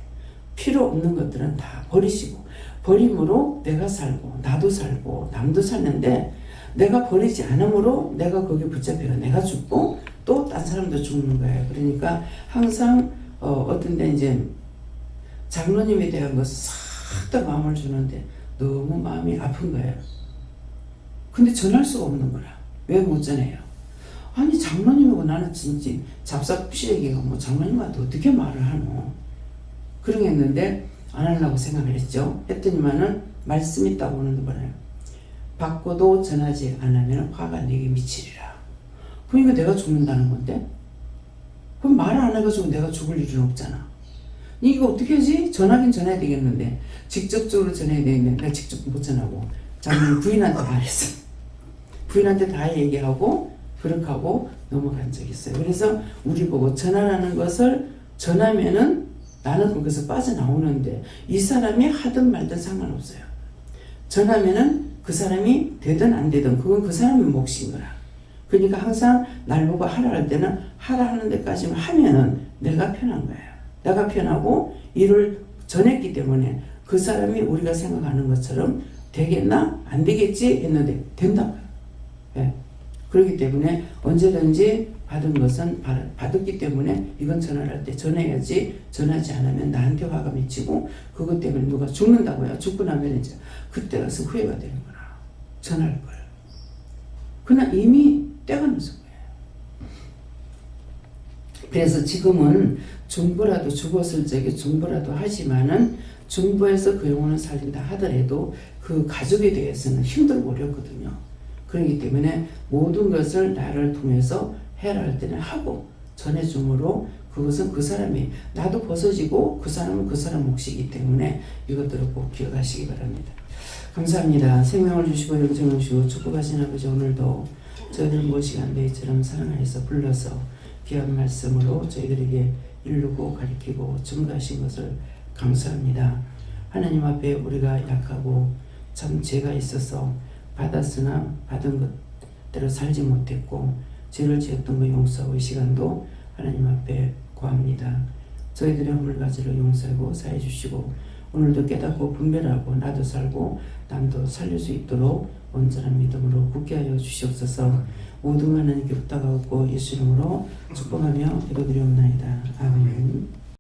필요 없는 것들은 다 버리시고, 버림으로 내가 살고 나도 살고 남도 살는데 내가 버리지 않으므로 내가 거기에 붙잡혀가 내가 죽고 또 딴 사람도 죽는 거예요. 그러니까 항상 어떤 데 이제 장로님에 대한 것을 싹 다 마음을 주는데 너무 마음이 아픈 거예요. 근데 전할 수가 없는 거라. 왜 못 전해요? 아니 장로님이고 나는 진짜 잡사부시래기가 뭐 장로님한테 어떻게 말을 하노? 그러겠는데 안 하려고 생각을 했죠. 했더니만은 말씀 있다고 오는데 뭐래요? 받고도 전하지 않으면 화가 내게 미치리라. 그러니까 내가 죽는다는 건데 그럼 말을 안 해가지고 내가 죽을 일은 없잖아. 이거 어떻게 하지? 전하긴 전해야 되겠는데 직접적으로 전해야 되는데 내가 직접 못 전하고 장로님 부인한테 말했어. 부인한테 다 얘기하고 그렇게 하고 넘어간 적이 있어요. 그래서 우리 보고 전하라는 것을 전하면은 나는 거기서 빠져나오는데 이 사람이 하든 말든 상관없어요. 전하면은 그 사람이 되든 안 되든 그건 그 사람의 몫인 거라. 그러니까 항상 날 보고 하라 할 때는 하라 하는 데까지만 하면은 내가 편한 거예요. 내가 편하고 일을 전했기 때문에 그 사람이 우리가 생각하는 것처럼 되겠나? 안 되겠지? 했는데 된다고요. 예. 그렇기 때문에 언제든지 받은 것은 받았기 때문에 이건 전화할 때 전해야지 전하지 않으면 나한테 화가 미치고 그것 때문에 누가 죽는다고요. 죽고 나면 이제 그때 가서 후회가 되는 거라. 전할 걸. 그러나 이미 때가 늦은 거예요. 그래서 지금은 중보라도 죽었을 적에 중보라도 하지만은 중보해서 그 영혼을 살린다 하더라도 그 가족에 대해서는 힘들고 어렵거든요. 그렇기 때문에 모든 것을 나를 통해서 해라 할 때는 하고 전해줌으로 그것은 그 사람이 나도 벗어지고 그 사람은 그 사람 몫이기 때문에 이것들을 꼭 기억하시기 바랍니다. 감사합니다. 생명을 주시고 영생을 주시고 축복하신 아버지 오늘도 저희들 모시간 너희처럼 사랑하여서 불러서 귀한 말씀으로 저희들에게 이루고 가르치고 증거하신 것을 감사합니다. 하나님 앞에 우리가 약하고 참 죄가 있어서 받았으나 받은 것대로 살지 못했고 죄를 지었던 거 용서하고 이 시간도 하나님 앞에 구합니다. 저희들의 허물가지를 용서하고 사해 주시고 오늘도 깨닫고 분별하고 나도 살고 남도 살릴 수 있도록 온전한 믿음으로 굳게 하여 주시옵소서. 모든 하나님께 부탁하고 예수 이름으로 축복하며 기도드리옵나이다. 아멘.